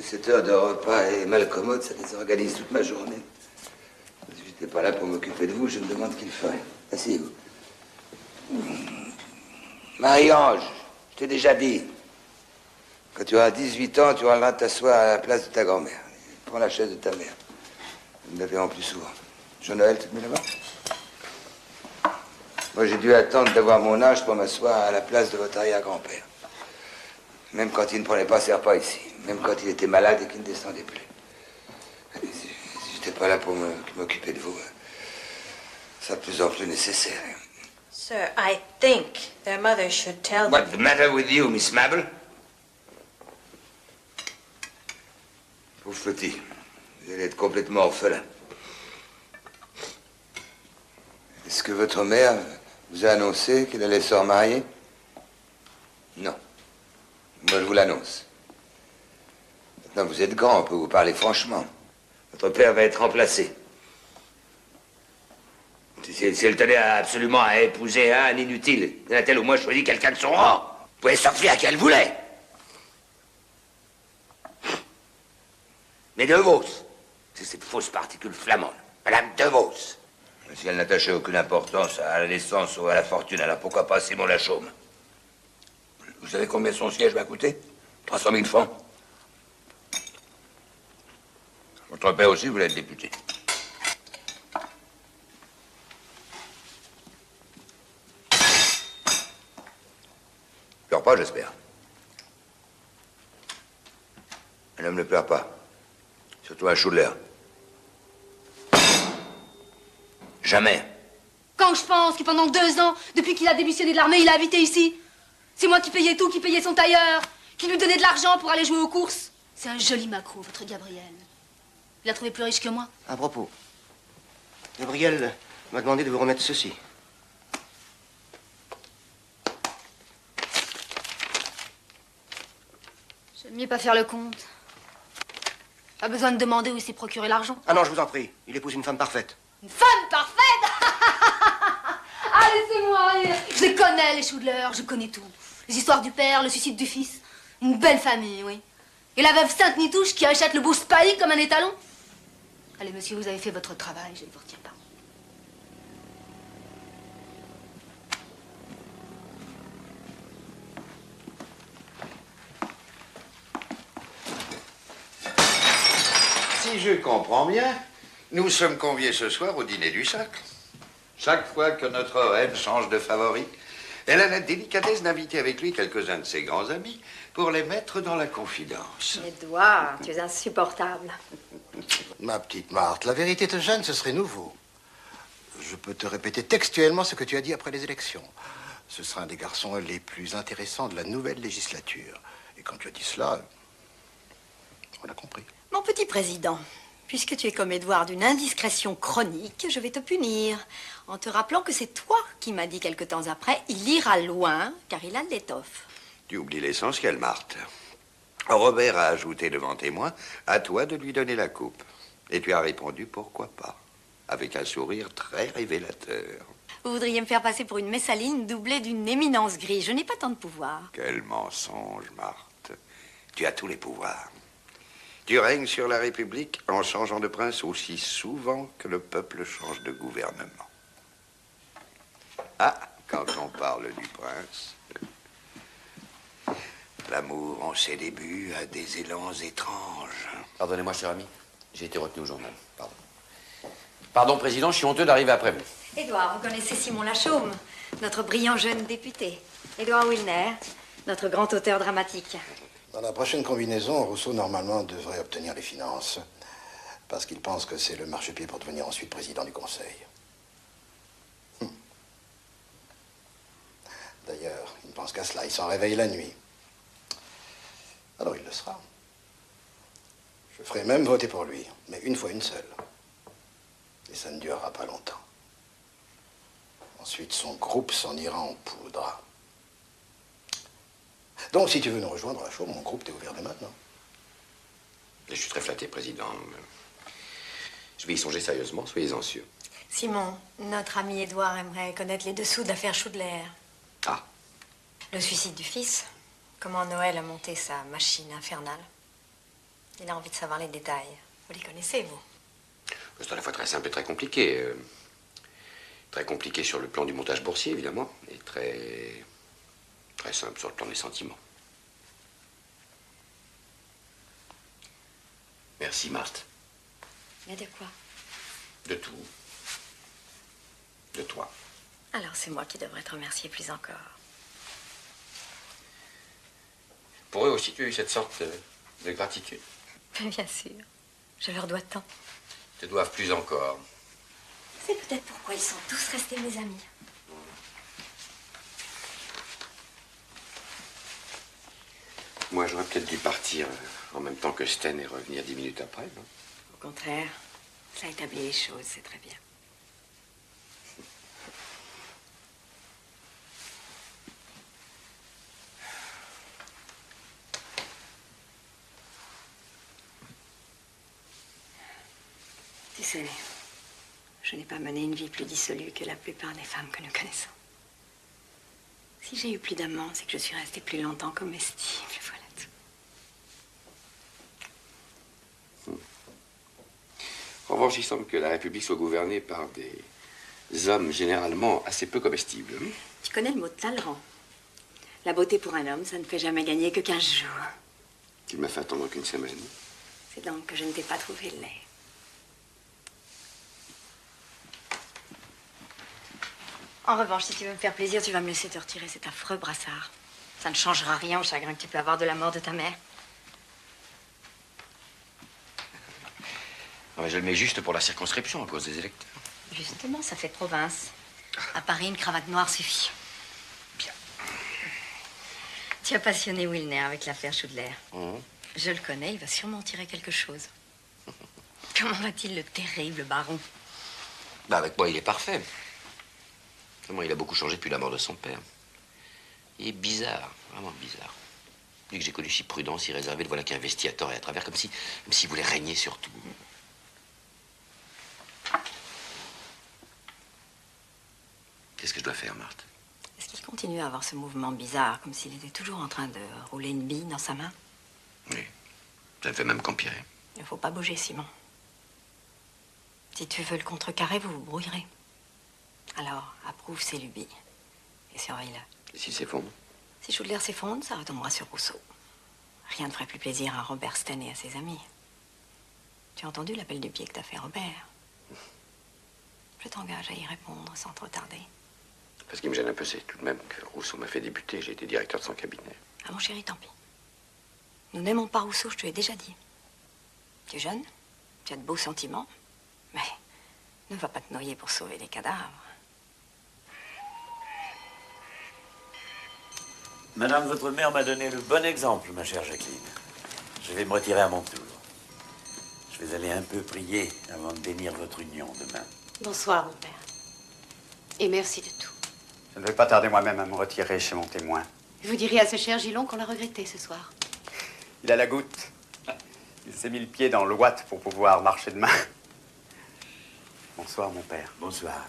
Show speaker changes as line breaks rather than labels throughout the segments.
Que cette heure de repas est mal commode, ça désorganise toute ma journée. Si j'étais pas là pour m'occuper de vous, je me demande qu'il ferait. Asseyez-vous. Marie-Ange, je t'ai déjà dit. Quand tu auras 18 ans, tu auras le droit de t'asseoir à la place de ta grand-mère. Prends la chaise de ta mère. Nous la verrons plus souvent. Jean-Noël, tu te mets là-bas? Moi, j'ai dû attendre d'avoir mon âge pour m'asseoir à la place de votre arrière-grand-père. Même quand il ne prenait pas ses repas ici. Même quand il était malade et qu'il ne descendait plus. Si j'étais pas là pour m'occuper de vous, c'est de plus en plus nécessaire.
Sir, I think their mother should tell them...
What's the matter with you, Miss Mabel? Pauvre petit, vous allez être complètement orphelin. Est-ce que votre mère vous a annoncé qu'elle allait se remarier? Non. Moi, je vous l'annonce. Maintenant, vous êtes grand, on peut vous parler franchement. Votre père va être remplacé. Si elle tenait absolument à épouser un inutile, n'a-t-elle au moins choisi quelqu'un de son rang? Vous pouvez sortir à qui elle voulait. Mais De Vos, c'est cette fausse particule flamande, Madame De Vos. Si elle n'attachait aucune importance à la naissance ou à la fortune, alors pourquoi pas Simon Lachaume? Vous savez combien son siège va coûter? 300 000 francs. Votre père aussi voulait être député. Pleure pas, j'espère. Un homme ne pleure pas. Surtout un Schudler. Jamais.
Quand je pense que pendant 2 ans, depuis qu'il a démissionné de l'armée, il a habité ici. C'est moi qui payais tout, qui payais son tailleur, qui lui donnait de l'argent pour aller jouer aux courses. C'est un joli macro, votre Gabriel. Il l'a trouvé plus riche que moi.
À propos, Gabriel m'a demandé de vous remettre ceci.
J'aime mieux pas faire le compte. Pas besoin de demander où il s'est procuré l'argent.
Ah non, je vous en prie, il épouse une femme parfaite.
Une femme parfaite. Ah, laissez-moi rire. Je les connais, les Schudler, je connais tout. Les histoires du père, le suicide du fils. Une belle famille, oui. Et la veuve Sainte-Nitouche qui achète le beau Spahis comme un étalon. Allez, monsieur, vous avez fait votre travail, je ne vous retiens pas.
Si je comprends bien, nous sommes conviés ce soir au dîner du cercle. Chaque fois que notre reine change de favori, elle a la délicatesse d'inviter avec lui quelques-uns de ses grands amis pour les mettre dans la confidence.
Édouard, tu es insupportable.
Ma petite Marthe, la vérité te gêne, ce serait nouveau. Je peux te répéter textuellement ce que tu as dit après les élections. Ce sera un des garçons les plus intéressants de la nouvelle législature. Et quand tu as dit cela, on a compris.
Mon petit président, puisque tu es comme Édouard d'une indiscrétion chronique, je vais te punir en te rappelant que c'est toi qui m'as dit quelque temps après, il ira loin car il a de l'étoffe.
Tu oublies l'essentiel, Marthe. Robert a ajouté devant témoin, à toi de lui donner la coupe. Et tu as répondu, pourquoi pas, avec un sourire très révélateur.
Vous voudriez me faire passer pour une Messaline doublée d'une éminence grise. Je n'ai pas tant de pouvoir.
Quel mensonge, Marthe. Tu as tous les pouvoirs. Tu règnes sur la République en changeant de prince aussi souvent que le peuple change de gouvernement. Ah, quand on parle du prince, l'amour en ses débuts a des élans étranges.
Pardonnez-moi, cher ami, j'ai été retenu au journal. Pardon. Pardon, président, je suis honteux d'arriver après vous.
Édouard, vous connaissez Simon Lachaume, notre brillant jeune député. Édouard Wilner, notre grand auteur dramatique.
Dans la prochaine combinaison, Rousseau, normalement, devrait obtenir les finances. Parce qu'il pense que c'est le marchepied pour devenir ensuite président du Conseil. D'ailleurs, il ne pense qu'à cela. Il s'en réveille la nuit. Alors il le sera. Je ferai même voter pour lui, mais une fois une seule. Et ça ne durera pas longtemps. Ensuite, son groupe s'en ira en poudre. Donc, si tu veux nous rejoindre, Lachaume, mon groupe t'est ouvert dès maintenant.
Je suis très flatté, président. Je vais y songer sérieusement, soyez-en sûr.
Simon, notre ami Édouard aimerait connaître les dessous de l'affaire Schudler.
Ah.
Le suicide du fils. Comment Noël a monté sa machine infernale. Il a envie de savoir les détails. Vous les connaissez, vous?
C'est à la fois très simple et très compliqué. Très compliqué sur le plan du montage boursier, évidemment, et très simple sur le plan des sentiments. Merci, Marthe.
Mais de quoi?
De tout. De toi.
Alors c'est moi qui devrais te remercier plus encore.
Pour eux aussi, tu as eu cette sorte de gratitude.
Bien sûr. Je leur dois tant.
Ils te doivent plus encore.
C'est peut-être pourquoi ils sont tous restés mes amis.
Moi, j'aurais peut-être dû partir en même temps que Sten et revenir 10 minutes après, non?
Au contraire, ça établit les choses, c'est très bien. Tu sais, je n'ai pas mené une vie plus dissolue que la plupart des femmes que nous connaissons. Si j'ai eu plus d'amants, c'est que je suis restée plus longtemps comestible, voilà tout.
En revanche, il semble que la République soit gouvernée par des hommes généralement assez peu comestibles.
Tu connais le mot de Talleyrand. La beauté pour un homme, ça ne fait jamais gagner que 15 jours.
Tu m'as fait attendre qu'une semaine.
C'est donc que je ne t'ai pas trouvé laid. En revanche, si tu veux me faire plaisir, tu vas me laisser te retirer cet affreux brassard. Ça ne changera rien au chagrin que tu peux avoir de la mort de ta mère.
Ah, je le mets juste pour la circonscription à cause des électeurs.
Justement, ça fait province. À Paris, une cravate noire suffit.
Bien.
Tu as passionné Wilner avec l'affaire Schudler. Je le connais, il va sûrement tirer quelque chose. Comment va-t-il, le terrible baron?
Bah, avec moi, il est parfait. Seulement, il a beaucoup changé depuis la mort de son père. Il est bizarre, vraiment bizarre. Lui que j'ai connu si prudent, si réservé, le voilà qui investit à tort et à travers, comme s'il voulait régner sur tout. Qu'est-ce que je dois faire, Marthe?
Est-ce qu'il continue à avoir ce mouvement bizarre, comme s'il était toujours en train de rouler une bille dans sa main?
Oui. Ça ne fait même qu'empirer.
Il ne faut pas bouger, Simon. Si tu veux le contrecarrer, vous vous brouillerez. Alors, approuve ses lubies et surveille-le.
Et s'il s'effondre?
Si Schudler s'effondre, ça retombera sur Rousseau. Rien ne ferait plus plaisir à Robert Sten et à ses amis. Tu as entendu l'appel du pied que t'a fait Robert? Je t'engage à y répondre sans trop tarder.
Ce qui me gêne un peu, c'est tout de même que Rousseau m'a fait débuter. J'ai été directeur de son cabinet.
Ah, mon chéri, tant pis. Nous n'aimons pas Rousseau, je te l'ai déjà dit. Tu es jeune, tu as de beaux sentiments, mais ne va pas te noyer pour sauver des cadavres.
Madame, votre mère m'a donné le bon exemple, ma chère Jacqueline. Je vais me retirer à mon tour. Je vais aller un peu prier avant de bénir votre union demain.
Bonsoir, mon père. Et merci de tout.
Je ne vais pas tarder moi-même à me retirer chez mon témoin.
Vous direz à ce cher Gillon qu'on l'a regretté ce soir.
Il a la goutte. Il s'est mis le pied dans l'ouate pour pouvoir marcher demain. Bonsoir, mon père.
Bonsoir.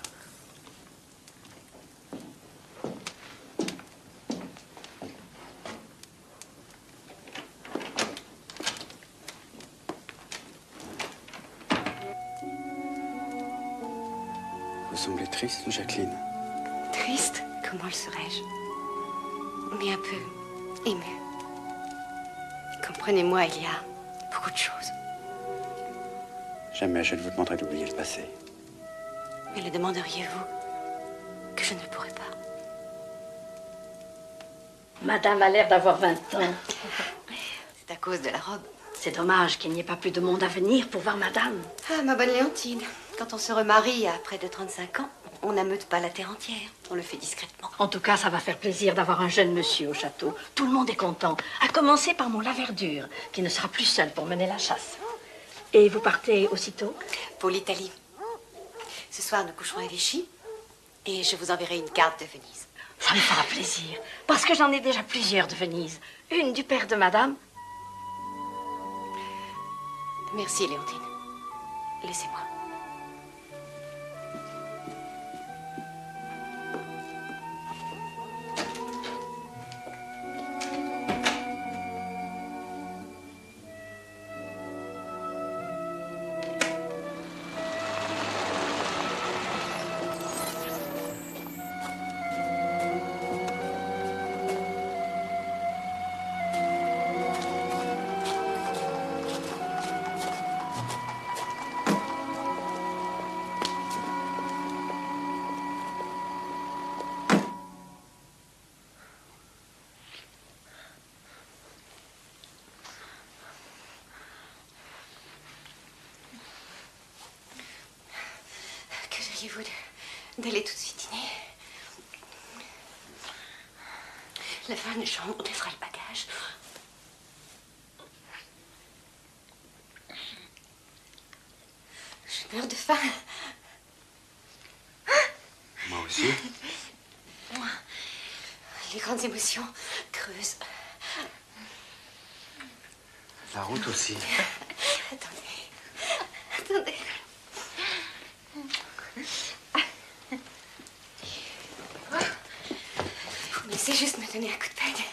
Vous semblez triste, Jacqueline.
Triste? Comment le serais-je? Mais un peu émue. Comprenez-moi, il y a beaucoup de choses.
Jamais je ne vous demanderai d'oublier le passé.
Mais le demanderiez-vous que je ne le pourrais pas?
Madame a l'air d'avoir 20 ans.
C'est à cause de la robe.
C'est dommage qu'il n'y ait pas plus de monde à venir pour voir madame.
Ah, ma bonne Léontine, quand on se remarie à près de 35 ans, on n'ameute pas la terre entière. On le fait discrètement.
En tout cas, ça va faire plaisir d'avoir un jeune monsieur au château. Tout le monde est content. À commencer par mon Laverdure, qui ne sera plus seul pour mener la chasse. Et vous partez aussitôt?
Pour l'Italie. Ce soir, nous coucherons à Vichy. Et je vous enverrai une carte de Venise.
Ça me fera plaisir. Parce que j'en ai déjà plusieurs de Venise. Une du père de madame.
Merci, Léontine. Laissez-moi. diriez-vous d'aller tout de suite dîner? La femme de chambre laissera le bagage. Je meurs de faim.
Moi aussi.
Moi, les grandes émotions creusent.
La route aussi.
Attendez. Vous me laissez juste me donner un coup de pelle.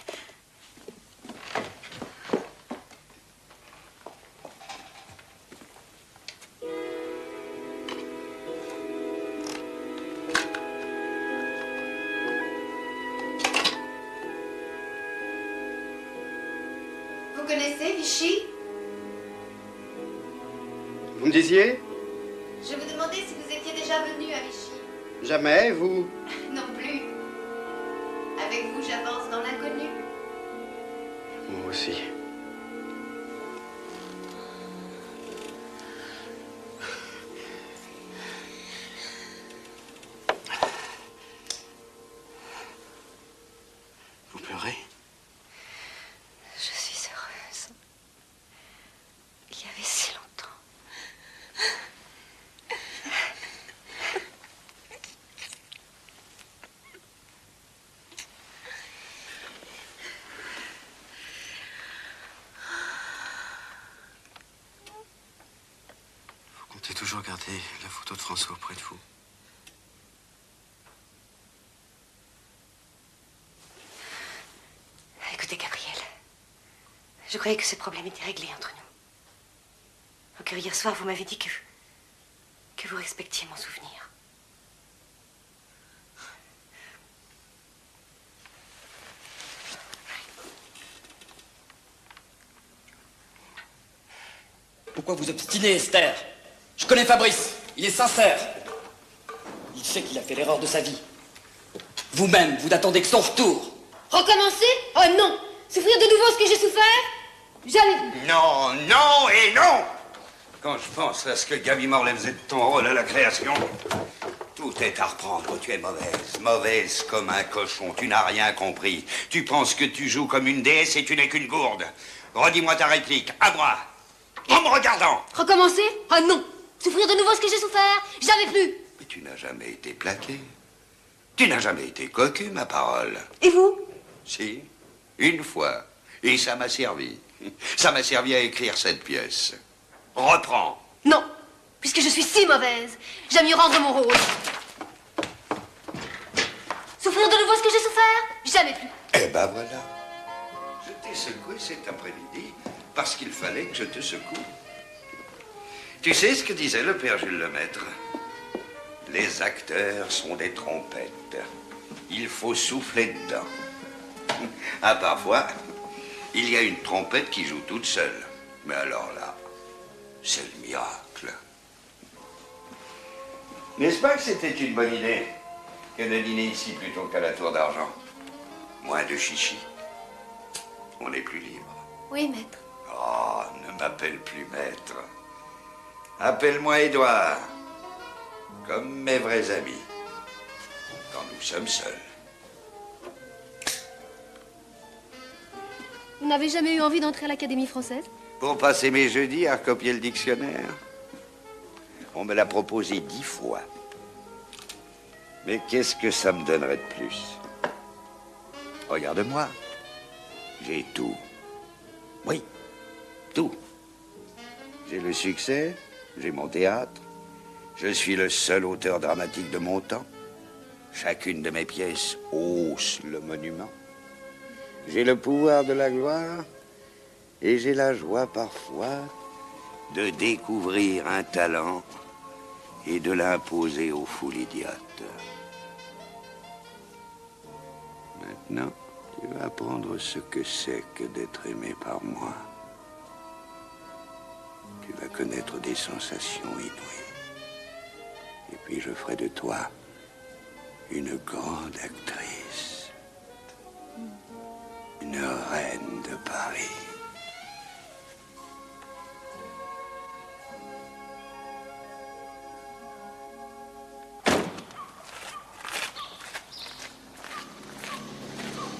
Vous connaissez Vichy?
Vous me disiez?
Je vous demandais si vous étiez déjà venu à Vichy.
Jamais, vous?
Non plus. Avec vous, j'avance dans l'inconnu.
Moi aussi. Vous pleurez?
Je suis heureuse. Il y avait si longtemps.
Vous comptez toujours garder la photo de François auprès de vous?
Écoutez, Gabriel. Je croyais que ce problème était réglé entre nous. Donc hier soir, vous m'avez dit que vous respectiez mon souvenir.
Pourquoi vous obstinez, Esther? Je connais Fabrice, il est sincère. Il sait qu'il a fait l'erreur de sa vie. Vous-même, vous n'attendez que son retour.
Recommencer? Oh non! Souffrir de nouveau ce que j'ai souffert? Jamais.
Non, non et non. Quand je pense à ce que Gaby Morlaix faisait de ton rôle à la création, tout est à reprendre. Tu es mauvaise, mauvaise comme un cochon. Tu n'as rien compris. Tu penses que tu joues comme une déesse et tu n'es qu'une gourde. Redis-moi ta réplique, à moi, en me regardant.
Recommencer? Oh non! Souffrir de nouveau ce que j'ai souffert? Jamais plus.
Mais tu n'as jamais été plaqué. Tu n'as jamais été cocu, ma parole.
Et vous?
Si, une fois. Et ça m'a servi. Ça m'a servi à écrire cette pièce. Reprends.
Non, puisque je suis si mauvaise, j'aime mieux rendre mon rôle. Souffrir de nouveau ce que j'ai souffert? Jamais plus.
Eh ben voilà. Je t'ai secoué cet après-midi parce qu'il fallait que je te secoue. Tu sais ce que disait le père Jules Lemaître? Les acteurs sont des trompettes. Il faut souffler dedans. Ah, parfois, il y a une trompette qui joue toute seule. Mais alors là, c'est le miracle. N'est-ce pas que c'était une bonne idée que de dîner ici plutôt qu'à la Tour d'Argent? Moins de chichi. On est plus libre.
Oui, maître.
Oh, ne m'appelle plus maître. Appelle-moi Édouard. Comme mes vrais amis. Quand nous sommes seuls.
Vous n'avez jamais eu envie d'entrer à l'Académie française?
Pour passer mes jeudis à recopier le dictionnaire. On me l'a proposé 10 fois. Mais qu'est-ce que ça me donnerait de plus? Regarde-moi. J'ai tout. Oui, tout. J'ai le succès, j'ai mon théâtre. Je suis le seul auteur dramatique de mon temps. Chacune de mes pièces hausse le monument. J'ai le pouvoir de la gloire et j'ai la joie parfois de découvrir un talent et de l'imposer aux foules idiotes. Maintenant, tu vas apprendre ce que c'est que d'être aimé par moi. Tu vas connaître des sensations inouïes. Et puis je ferai de toi une grande actrice. Une reine de Paris.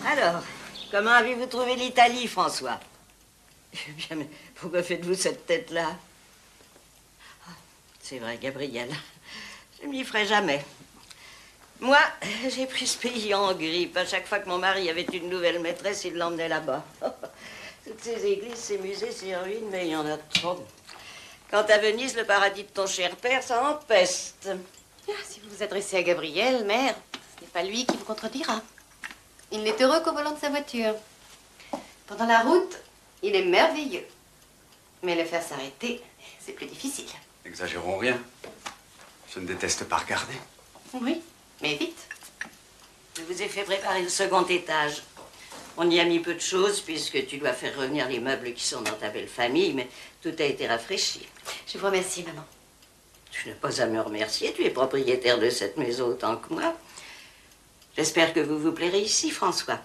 Alors, comment avez-vous trouvé l'Italie, François? Eh bien, mais pourquoi faites-vous cette tête-là? Ah, c'est vrai, Gabriel, je ne m'y ferai jamais. Moi, j'ai pris ce pays en grippe. À chaque fois que mon mari avait une nouvelle maîtresse, il l'emmenait là-bas. Toutes ces églises, ces musées, ces ruines, mais il y en a trop. Quant à Venise, le paradis de ton cher père, ça empeste.
Ah, si vous vous adressez à Gabriel, mère, ce n'est pas lui qui vous contredira. Il n'est heureux qu'au volant de sa voiture. Pendant la route, il est merveilleux. Mais le faire s'arrêter, c'est plus difficile.
N'exagérons rien. Je ne déteste pas regarder.
Oui, mais vite.
Je vous ai fait préparer le second étage. On y a mis peu de choses, puisque tu dois faire revenir les meubles qui sont dans ta belle famille, mais tout a été rafraîchi.
Je vous remercie, maman.
Tu n'as pas à me remercier, tu es propriétaire de cette maison autant que moi. J'espère que vous vous plairez ici, François.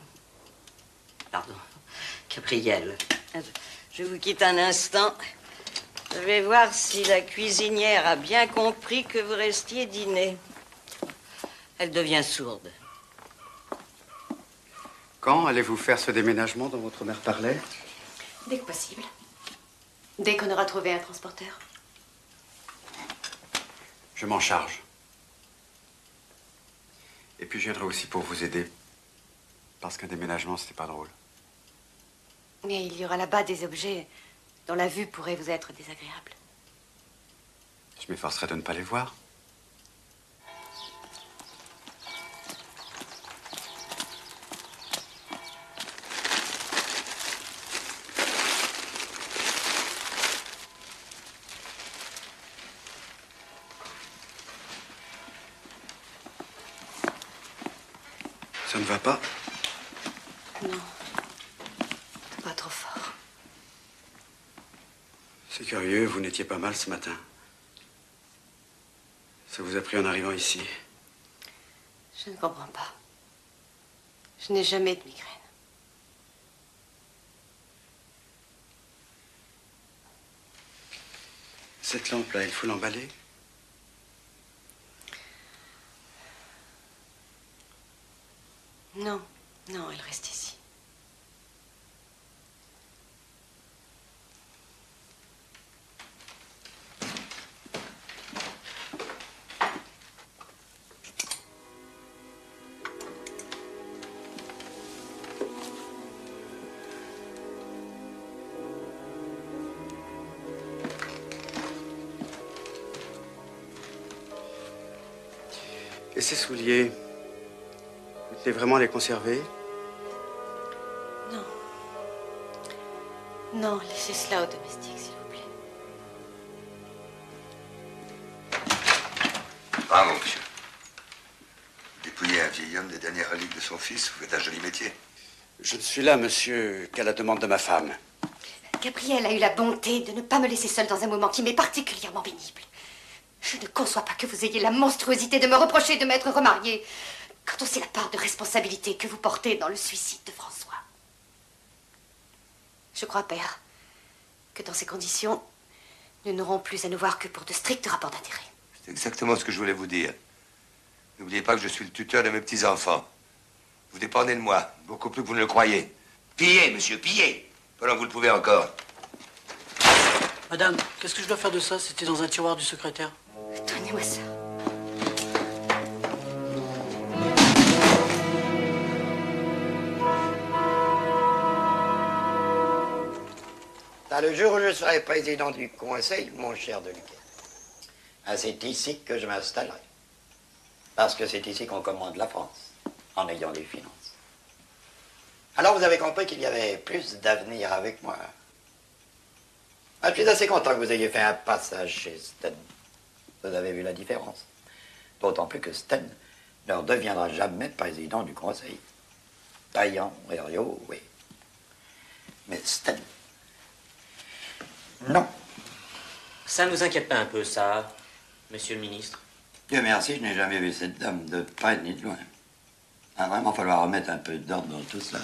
Pardon, Gabriel. Je vous quitte un instant. Je vais voir si la cuisinière a bien compris que vous restiez dîner. Elle devient sourde.
Quand allez-vous faire ce déménagement dont votre mère parlait?
Dès que possible. Dès qu'on aura trouvé un transporteur.
Je m'en charge. Et puis je viendrai aussi pour vous aider. Parce qu'un déménagement, c'était pas drôle.
Mais il y aura là-bas des objets dont la vue pourrait vous être désagréable.
Je m'efforcerai de ne pas les voir. Ça ne va pas?
Non. Pas trop fort.
C'est curieux, vous n'étiez pas mal ce matin. Ça vous a pris en arrivant ici?
Je ne comprends pas. Je n'ai jamais de migraine.
Cette lampe-là, il faut l'emballer?
Non, non, elle reste ici.
Et ces souliers, vous voulez vraiment les conserver?
Non. Non, laissez cela au domestique, s'il vous plaît.
Bravo, monsieur. Dépouiller un vieil homme des dernières reliques de son fils, vous faites un joli métier.
Je ne suis là, monsieur, qu'à la demande de ma femme.
Gabriel a eu la bonté de ne pas me laisser seule dans un moment qui m'est particulièrement pénible. Je ne conçois pas que vous ayez la monstruosité de me reprocher de m'être remariée quand on sait la part de responsabilité que vous portez dans le suicide de François. Je crois, père, que dans ces conditions, nous n'aurons plus à nous voir que pour de stricts rapports d'intérêt.
C'est exactement ce que je voulais vous dire. N'oubliez pas que je suis le tuteur de mes petits-enfants. Vous dépendez de moi, beaucoup plus que vous ne le croyez. Pillez, monsieur, pillez, pendant que vous le pouvez encore.
Madame, qu'est-ce que je dois faire de ça? C'était dans un tiroir du secrétaire.
Donnez-moi ça.
Le jour où je serai président du Conseil, mon cher Deluquet, c'est ici que je m'installerai. Parce que c'est ici qu'on commande la France, en ayant les finances. Alors vous avez compris qu'il y avait plus d'avenir avec moi. Je suis assez content que vous ayez fait un passage chez Sten. Vous avez vu la différence. D'autant plus que Sten ne redeviendra jamais président du Conseil. Taillant, Herriot, oui. Mais Sten... non.
Ça ne vous inquiète pas un peu, ça, monsieur le ministre?
Dieu merci, je n'ai jamais vu cette dame de près ni de loin. Il va vraiment falloir remettre un peu d'ordre dans tout cela.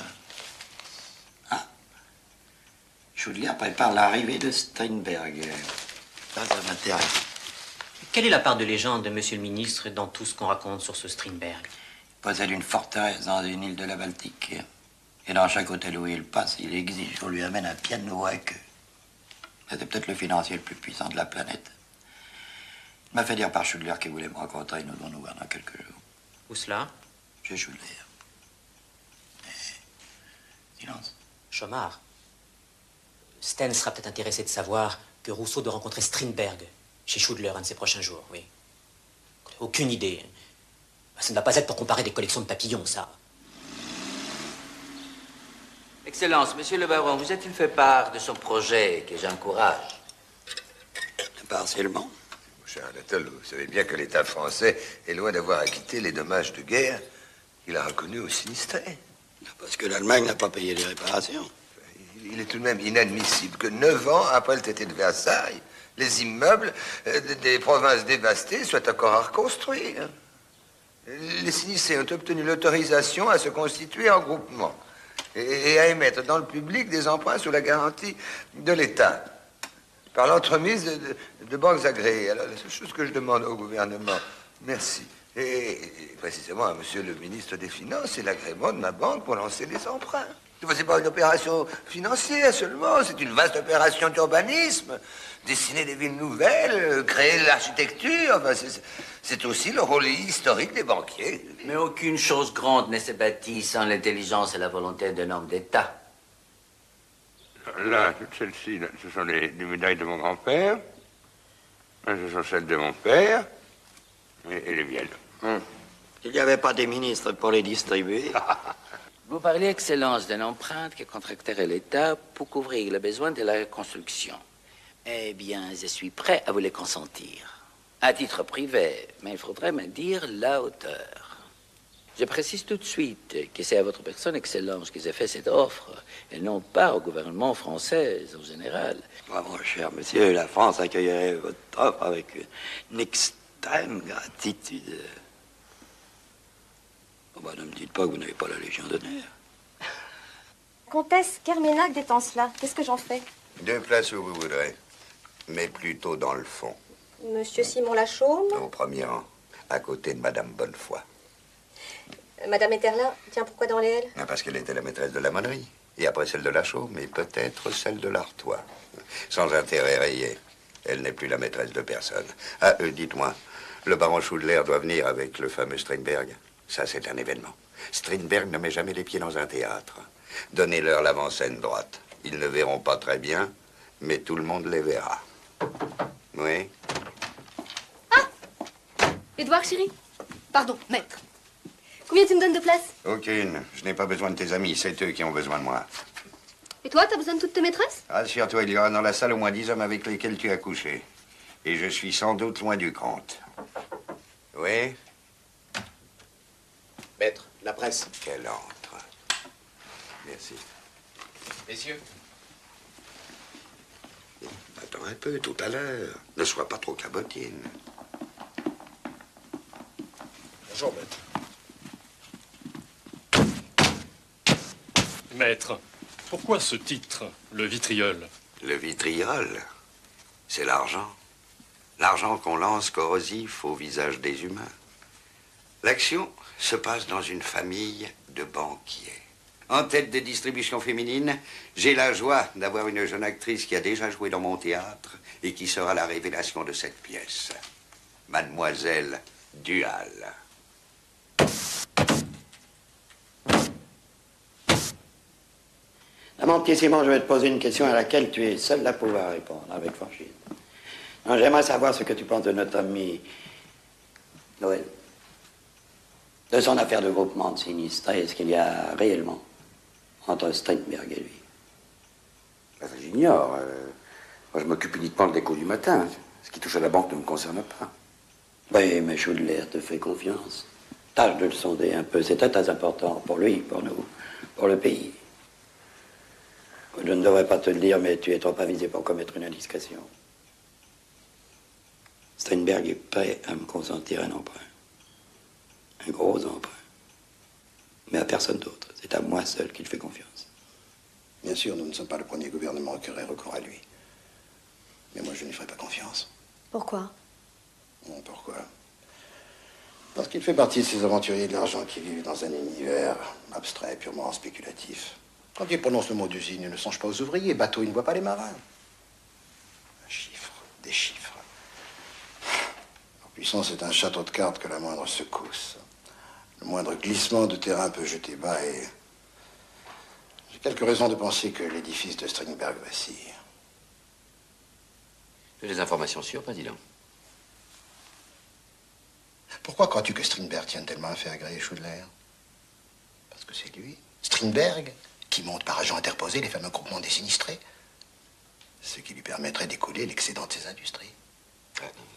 Ah, Schudlier prépare l'arrivée de Strindberg. Ça m'intéresse.
Quelle est la part de légende de monsieur le ministre dans tout ce qu'on raconte sur ce Strindberg?
Possède une forteresse dans une île de la Baltique. Et dans chaque hôtel où il passe, il exige qu'on lui amène un piano à queue. C'était peut-être le financier le plus puissant de la planète. Il m'a fait dire par Schudler qu'il voulait me rencontrer. Nous devons nous voir dans quelques jours.
Où cela?
Chez Schudler. Silence.
Chomard. Sten sera peut-être intéressé de savoir que Rousseau doit rencontrer Strindberg chez Schudler un de ces prochains jours, oui. Aucune idée. Ça ne va pas être pour comparer des collections de papillons, ça.
Excellence, monsieur le baron, vous a-t-il fait part de son projet que j'encourage?
Partiellement.
Mon cher Anatole, vous savez bien que l'État français est loin d'avoir acquitté les dommages de guerre qu'il a reconnus aux sinistrés.
Parce que l'Allemagne n'a pas payé les réparations.
Il est tout de même inadmissible que 9 ans après le traité de Versailles, les immeubles des provinces dévastées soient encore à reconstruire. Les sinistrés ont obtenu l'autorisation à se constituer en groupement et à émettre dans le public des emprunts sous la garantie de l'État, par l'entremise de banques agréées. Alors, la seule chose que je demande au gouvernement, merci, et précisément à monsieur le ministre des Finances, c'est l'agrément de ma banque pour lancer les emprunts. Ce n'est pas une opération financière seulement, c'est une vaste opération d'urbanisme. Dessiner des villes nouvelles, créer l'architecture, enfin, c'est aussi le rôle historique des banquiers.
Mais aucune chose grande ne se bâtit sans l'intelligence et la volonté d'un homme d'État.
Là, toutes celles-ci, ce sont les médailles de mon grand-père. Ce sont celles de mon père. Et les miennes.
Il n'y avait pas des ministres pour les distribuer.
Vous parlez, Excellence, d'une empreinte que contracterait l'État pour couvrir le besoin de la reconstruction. Eh bien, je suis prêt à vous les consentir. À titre privé, mais il faudrait me dire la hauteur. Je précise tout de suite que c'est à votre personne, Excellence, que j'ai fait cette offre, et non pas au gouvernement français en général.
Ah, mon cher monsieur, la France accueillerait votre offre avec une extrême gratitude. Oh, bah, ne me dites pas que vous n'avez pas la Légion d'honneur.
Comtesse Kerménac d'Étancelat, qu'est-ce que j'en fais?
2 places où vous voudrez, mais plutôt dans le fond,
Monsieur Simon Lachaume?
au premier rang, à côté de Madame Bonnefoy.
Madame Etterlin, tiens, pourquoi dans les L?
Parce qu'elle était la maîtresse de la monnerie, et après celle de la Chaume, et peut-être celle de l'Artois. Sans intérêt rayé, elle n'est plus la maîtresse de personne. Ah, dites-moi, le baron Schudler doit venir avec le fameux Strindberg. Ça, c'est un événement. Strindberg ne met jamais les pieds dans un théâtre. Donnez-leur l'avant-scène droite. Ils ne verront pas très bien, mais tout le monde les verra. Oui?
Édouard, chéri? Pardon, maître. Combien tu me donnes de place?
Aucune. Je n'ai pas besoin de tes amis, c'est eux qui ont besoin de moi.
Et toi, t'as besoin de toutes tes maîtresses?
Rassure-toi, il y aura dans la salle au moins 10 hommes avec lesquels tu as couché. Et je suis sans doute loin du compte. Oui?
Maître, la presse.
Qu'elle entre. Merci.
Messieurs.
Attends un peu, tout à l'heure. Ne sois pas trop cabotine.
Bonjour, maître.
Maître, pourquoi ce titre, le vitriol?
Le vitriol, c'est l'argent. L'argent qu'on lance corrosif au visage des humains. L'action se passe dans une famille de banquiers. En tête des distributions féminines, j'ai la joie d'avoir une jeune actrice qui a déjà joué dans mon théâtre et qui sera la révélation de cette pièce. Mademoiselle Duhal.
Mon petit Simon, je vais te poser une question à laquelle tu es seul à pouvoir répondre avec franchise. J'aimerais savoir ce que tu penses de notre ami Noël. De son affaire de groupement de sinistrés, est-ce qu'il y a réellement entre Strindberg et lui?
J'ignore. Moi, je m'occupe uniquement des coups du matin. Ce qui touche à la banque ne me concerne pas.
Oui, mais Schudler te fait confiance. Tâche de le sonder un peu, c'est très important pour lui, pour nous, pour le pays. Je ne devrais pas te le dire, mais tu es trop avisé pour commettre une indiscrétion. Strindberg est prêt à me consentir un emprunt. Un gros emprunt. Mais à personne d'autre. C'est à moi seul qu'il fait confiance.
Bien sûr, nous ne sommes pas le premier gouvernement qui aurait recours à lui. Mais moi, je n'y ferai pas confiance.
Pourquoi?
Pourquoi? Parce qu'il fait partie de ces aventuriers de l'argent qui vivent dans un univers abstrait, purement spéculatif. Quand il prononce le mot d'usine, il ne songe pas aux ouvriers. Bateau, il ne voit pas les marins. Un chiffre, des chiffres. Leur puissance est un château de cartes que la moindre secousse, le moindre glissement de terrain peut jeter bas et... J'ai quelques raisons de penser que l'édifice de Strindberg vacille.
J'ai des informations sûres, président.
Pourquoi crois-tu que Strindberg tienne tellement à faire agréer Schudler? Parce que c'est lui, Strindberg, qui monte par agent interposé les fameux groupements des sinistrés. Ce qui lui permettrait d'écouler l'excédent de ses industries.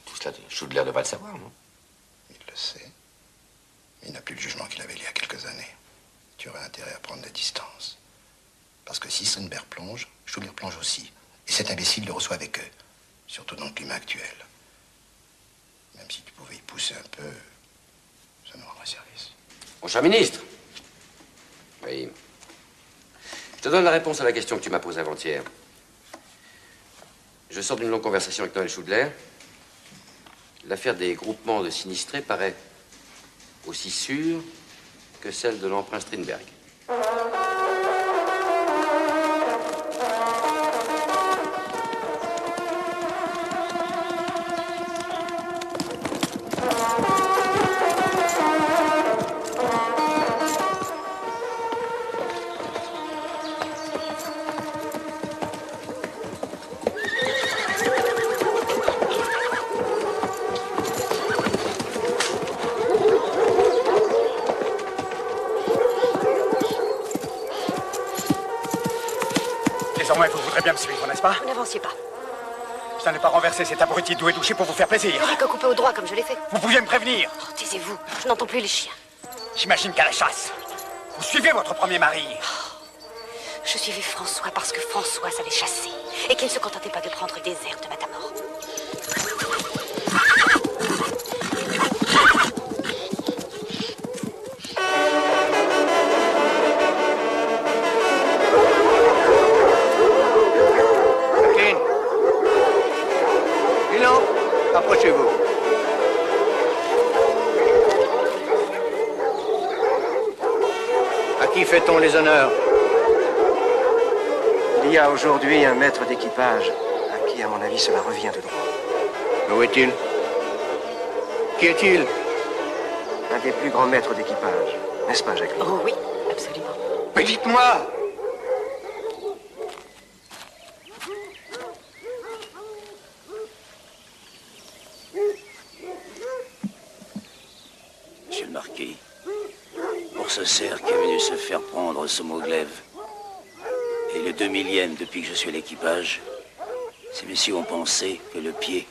Tout cela, Schudler devrait le savoir, non?
Il le sait. Mais il n'a plus le jugement qu'il avait il y a quelques années. Tu aurais intérêt à prendre des distances. Parce que si Strindberg plonge, Schudler plonge aussi. Et cet imbécile le reçoit avec eux. Surtout dans le climat actuel. Même si tu pouvais y pousser un peu, ça nous rendrait service.
Mon cher ministre. Oui. Je te donne la réponse à la question que tu m'as posée avant-hier. Je sors d'une longue conversation avec Noël Schudler. L'affaire des groupements de sinistrés paraît aussi sûre que celle de l'emprunt Strindberg.
Désormais, vous voudrez bien me suivre, n'est-ce pas?
Vous n'avanciez pas.
Je n'ai pas renversé cet abruti doué douché pour vous faire plaisir.
Vous n'avez qu'à couper au droit comme je l'ai fait.
Vous pouviez me prévenir.
Oh, taisez-vous, je n'entends plus les chiens.
J'imagine qu'à la chasse, vous suivez votre premier mari.
Je suivais François parce que François savait chasser et qu'il ne se contentait pas de prendre des airs de Matamor.
Jacqueline. Bilan, approchez-vous. À qui fait-on les honneurs?
Il y a aujourd'hui un maître d'équipage à qui, à mon avis, cela revient de droit.
Où est-il? Qui est-il?
Un des plus grands maîtres d'équipage, n'est-ce pas, Jacqueline?
Oh oui, absolument.
Mais dites-moi!
Monsieur le Marquis, pour ce cerf qui est venu se faire prendre sous Moglev, et le 2000e depuis que je suis à l'équipage, ces messieurs ont pensé que le pied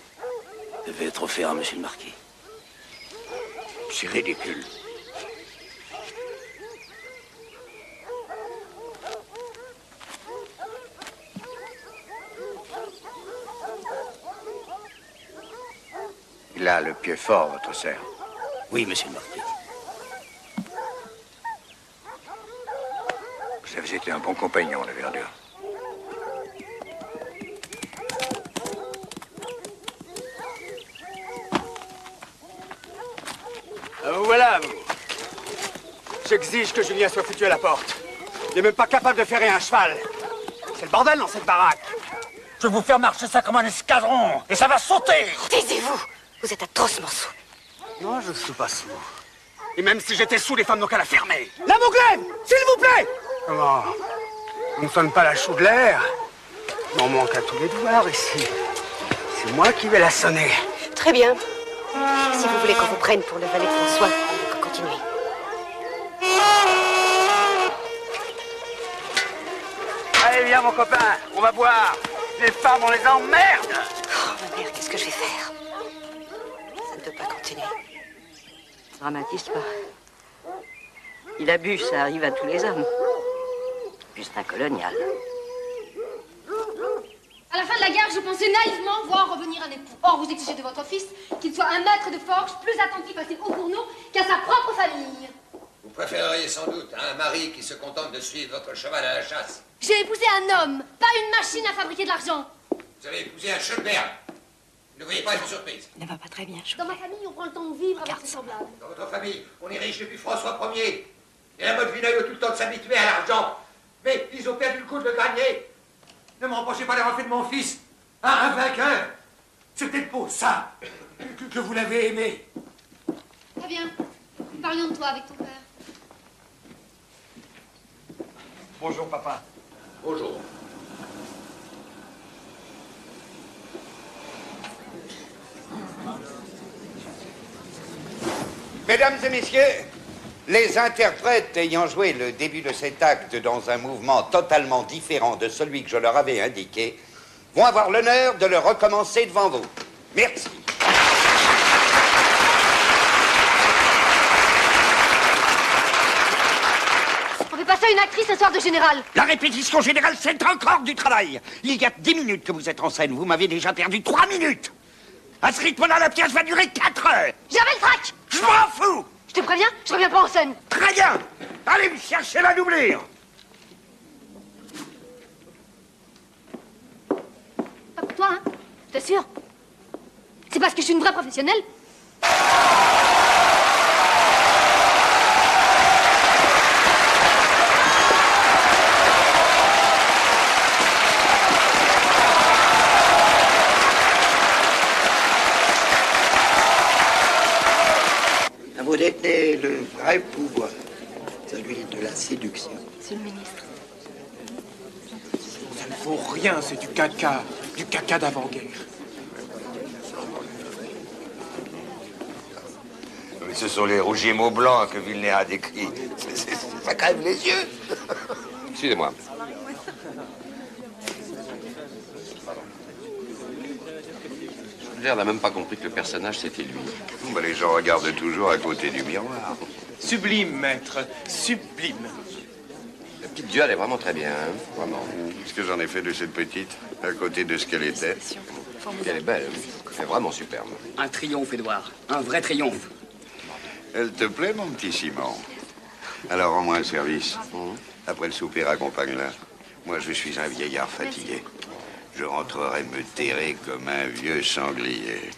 devait être offert à Monsieur le Marquis.
C'est ridicule. Il a le pied fort, votre cerf.
Oui, Monsieur le Marquis.
Vous avez été un bon compagnon, la verdure.
Vous voilà, vous. J'exige que Julien soit foutu à la porte. Il n'est même pas capable de ferrer un cheval. C'est le bordel dans cette baraque. Je vais vous faire marcher ça comme un escadron. Et ça va sauter.
Taisez-vous. Vous êtes atrocement sous.
Moi, je ne suis pas sous. Et même si j'étais sous, les femmes n'ont qu'à la fermer. La Moglev, s'il vous plaît. Comment? On ne sonne pas la chou de l'air. Il m'en manque à tous les devoirs ici. C'est moi qui vais la sonner.
Très bien. Si vous voulez qu'on vous prenne pour le valet de François, on peut continuer.
Allez, viens, mon copain, on va boire. Les femmes, on les emmerde.
Oh, ma mère, qu'est-ce que je vais faire? Ça ne peut pas continuer.
Dramatise pas. Il abuse, ça arrive à tous les hommes. Puis c'est un colonial.
À la fin de la guerre, je pensais naïvement voir revenir un époux. Or, vous exigez de votre fils qu'il soit un maître de forge plus attentif à ses hauts fourneaux qu'à sa propre famille.
Vous préféreriez sans doute un mari qui se contente de suivre votre cheval à la chasse.
J'ai épousé un homme, pas une machine à fabriquer de l'argent.
Vous avez épousé un Schudler.
Ne voyez pas une surprise.
Ne va pas très bien,
Dans ma famille, on prend le temps de vivre avec ses semblables.
Dans votre famille, on est riche depuis François Ier. Et la mode vinaille a tout le temps de s'habituer à l'argent. Mais ils ont perdu le coup de le gagner. Ne me reprochez pas d'avoir fait de mon fils un vainqueur. C'est peut-être pour ça que vous l'avez aimé.
Très bien. Parlions de toi avec ton père.
Bonjour, papa. Bonjour. Mesdames et messieurs, les interprètes ayant joué le début de cet acte dans un mouvement totalement différent de celui que je leur avais indiqué, vont avoir l'honneur de le recommencer devant vous. Merci.
On fait pas ça une actrice ce soir de général.
La répétition générale, c'est encore du travail. Il y a 10 minutes que vous êtes en scène. Vous m'avez déjà perdu 3 minutes. À ce rythme-là, la pièce va durer 4 heures.
J'avais le trac.
Je m'en fous.
Je te préviens, je reviens pas en scène.
Très bien. Allez me chercher la doublure.
Pas pour toi, hein. Je t'assure. C'est parce que je suis une vraie professionnelle.
Vous détenez le vrai pouvoir, celui de la séduction.
Monsieur le ministre.
Ça ne vaut rien, c'est du caca d'avant-guerre.
Mais ce sont les rougiers mots blancs que Villeneuve a décrits. Ça crève les yeux.
Excusez-moi. Schudler n'a même pas compris que le personnage, c'était lui.
Bah, les gens regardent toujours à côté du miroir.
Sublime, maître, sublime.
La petite duale est vraiment très bien, hein, vraiment.
Qu'est-ce que j'en ai fait de cette petite, à côté de ce qu'elle était?
Elle est belle, elle est vraiment superbe.
Un triomphe, Édouard. Un vrai triomphe.
Elle te plaît, mon petit Simon? Alors, rends-moi un service. Après le souper, accompagne-la. Moi, je suis un vieillard fatigué. Je rentrerai me terrer comme un vieux sanglier.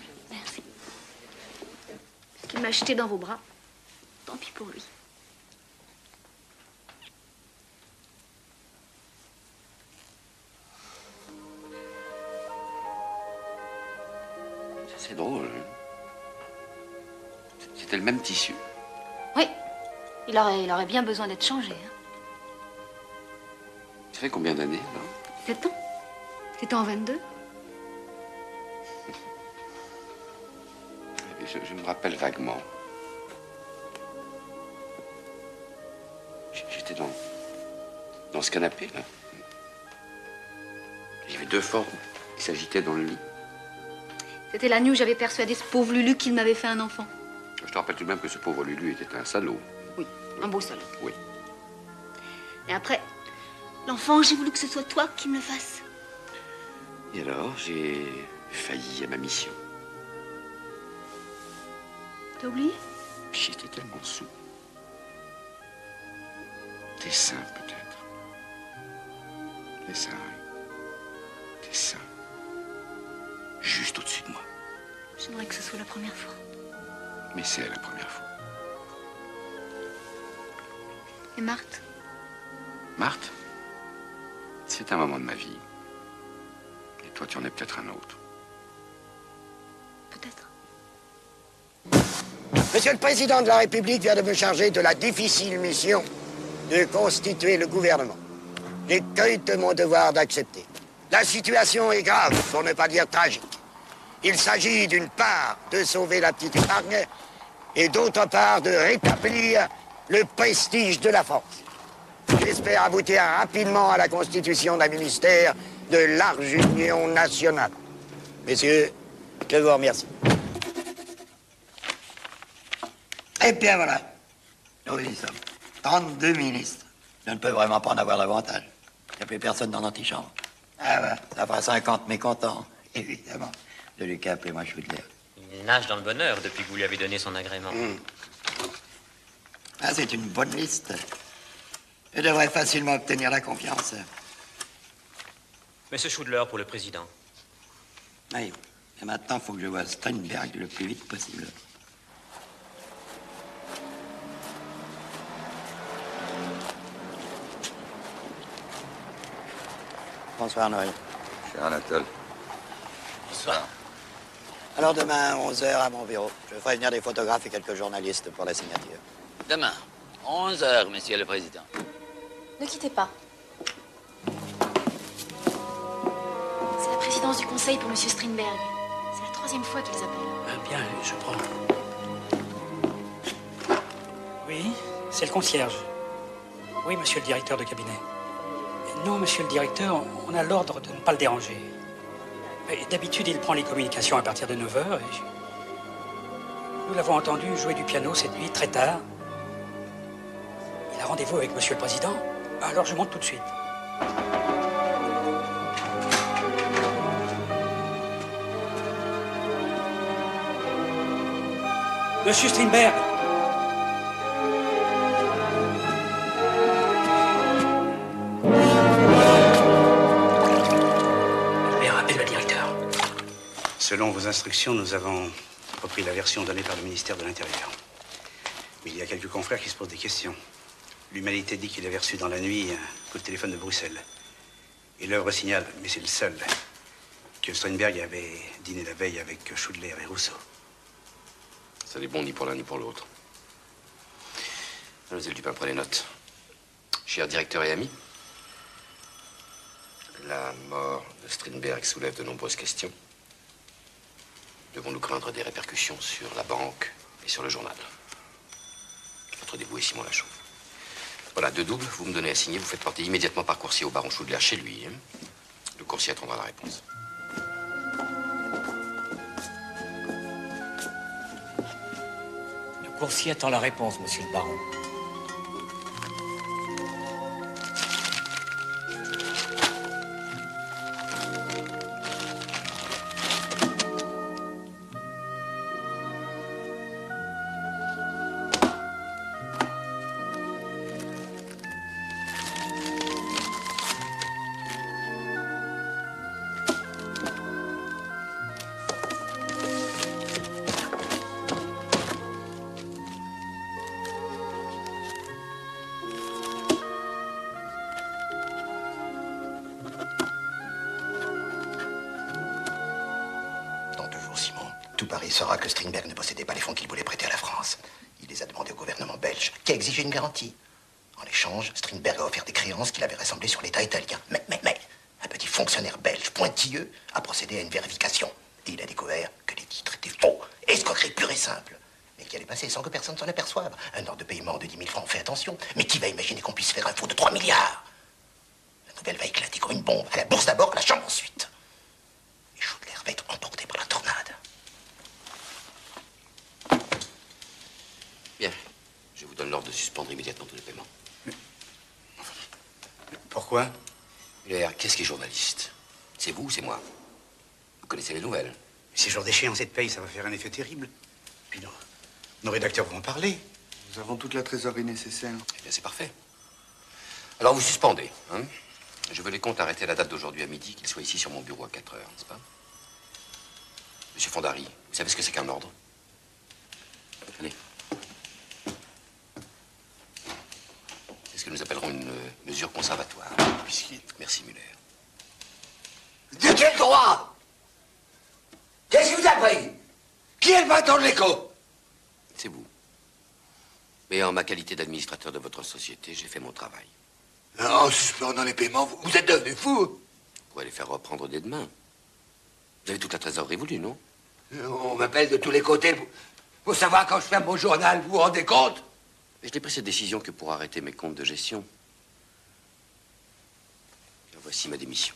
Il m'a jeté dans vos bras. Tant pis pour lui.
C'est drôle. C'était le même tissu.
Oui. Il aurait bien besoin d'être changé. Hein.
Ça fait combien d'années, là?
7 ans. C'était en 22.
Je me rappelle vaguement. J'étais dans ce canapé, là. Il y avait 2 formes qui s'agitaient dans le lit.
C'était la nuit où j'avais persuadé ce pauvre Lulu qu'il m'avait fait un enfant.
Je te rappelle tout de même que ce pauvre Lulu était un salaud.
Oui, un beau salaud.
Oui.
Et après, l'enfant, j'ai voulu que ce soit toi qui me le fasse.
Et alors, j'ai failli à ma mission.
T'as oublié?
J'étais tellement sous. Tes seins, peut-être. Les seins, oui. Tes seins. Juste au-dessus de moi.
J'aimerais que ce soit la première fois.
Mais c'est la première fois.
Et Marthe?
Marthe, c'est un moment de ma vie. Et toi, tu en es peut-être un autre.
Peut-être.
Monsieur le Président de la République vient de me charger de la difficile mission de constituer le gouvernement. J'ai cru de mon devoir d'accepter. La situation est grave, pour ne pas dire tragique. Il s'agit d'une part de sauver la petite épargne et d'autre part de rétablir le prestige de la France. J'espère aboutir rapidement à la constitution d'un ministère de large union nationale. Messieurs, je vous remercie. Et bien voilà, nous y sommes. 32 ministres. Je ne peux vraiment pas en avoir davantage. Il n'y a plus personne dans l'antichambre. Ah ben, ça fera 50 mécontents, évidemment. De Lucas, appelez-moi Schudler.
Il nage dans le bonheur depuis que vous lui avez donné son agrément.
Ah, c'est une bonne liste. Je devrais facilement obtenir la confiance.
Monsieur Schudler pour le président.
Oui. Et maintenant, il faut que je voie Strindberg le plus vite possible. Bonsoir, Noël.
Cher Anatole.
Bonsoir. Alors demain, 11h à mon bureau. Je ferai venir des photographes et quelques journalistes pour la signature.
Demain, 11h, Monsieur le Président.
Ne quittez pas. C'est la présidence du conseil pour Monsieur Strindberg. C'est la 3e fois qu'ils appellent.
Bien, je prends. Oui, c'est le concierge. Oui, monsieur le directeur de cabinet. Non, monsieur le directeur, on a l'ordre de ne pas le déranger. D'habitude, il prend les communications à partir de 9h. Nous l'avons entendu jouer du piano cette nuit, très tard. Il a rendez-vous avec monsieur le président. Alors je monte tout de suite. Monsieur Strindberg. Appelle le directeur.
Selon vos instructions, nous avons repris la version donnée par le ministère de l'Intérieur. Mais il y a quelques confrères qui se posent des questions. L'Humanité dit qu'il avait reçu dans la nuit un coup de téléphone de Bruxelles. Et l'œuvre signale, mais c'est le seul, que Strindberg avait dîné la veille avec Schudler et Rousseau.
Ça n'est bon ni pour l'un ni pour l'autre. Mademoiselle Dupin, prenez note. Cher directeur et ami, la mort de Strindberg soulève de nombreuses questions. Devons-nous craindre des répercussions sur la banque et sur le journal? Votre dévoué Simon Lachaud. Voilà, de double, vous me donnez à signer, vous faites porter immédiatement par coursier au baron Schudler chez lui. Le coursier attendra la réponse.
Le coursier attend la réponse, monsieur le baron.
Tout Paris saura que Strindberg ne possédait pas les fonds qu'il voulait prêter à la France. Il les a demandés au gouvernement belge, qui a exigé une garantie. En échange, Strindberg a offert des créances qu'il avait rassemblées sur l'État italien. Mais, un petit fonctionnaire belge pointilleux a procédé à une vérification. Et il a découvert que les titres étaient faux, escroquerie pure et simple. Mais qui allait passer sans que personne s'en aperçoive. Un ordre de paiement de 10 000 francs, on fait attention. Mais qui va imaginer qu'on puisse faire un faux de 3 milliards? La nouvelle va éclater comme une bombe. À la bourse d'abord, à la chambre ensuite. Et Schudler va être emporté par la tornade.
Bien. Je vous donne l'ordre de suspendre immédiatement tous les paiements.
Pourquoi?
Qu'est-ce qui est journaliste? C'est vous ou c'est moi? Vous connaissez les nouvelles?
Ces jours d'échéance de paye, ça va faire un effet terrible. Puis nos rédacteurs vont en parler.
Nous avons toute la trésorerie nécessaire.
Eh bien, c'est parfait. Alors, vous suspendez, hein? Je veux les comptes arrêter à la date d'aujourd'hui à midi, qu'ils soient ici sur mon bureau à 4 heures, n'est-ce pas? Monsieur Fondary, vous savez ce que c'est qu'un ordre? Allez. C'est ce que nous appellerons une mesure conservatoire. Merci, Muller.
De quel droit? Qu'est-ce qui vous a pris? Qui est le patron de l'écho?
C'est vous. Mais en ma qualité d'administrateur de votre société, j'ai fait mon travail.
En suspendant les paiements, vous êtes devenu fou.
Vous pourrez les faire reprendre dès demain. Vous avez toute la trésorerie voulue, non?
On m'appelle de tous les côtés pour savoir quand je ferme mon journal, vous vous rendez compte?
Mais je n'ai pris cette décision que pour arrêter mes comptes de gestion. Et voici ma démission.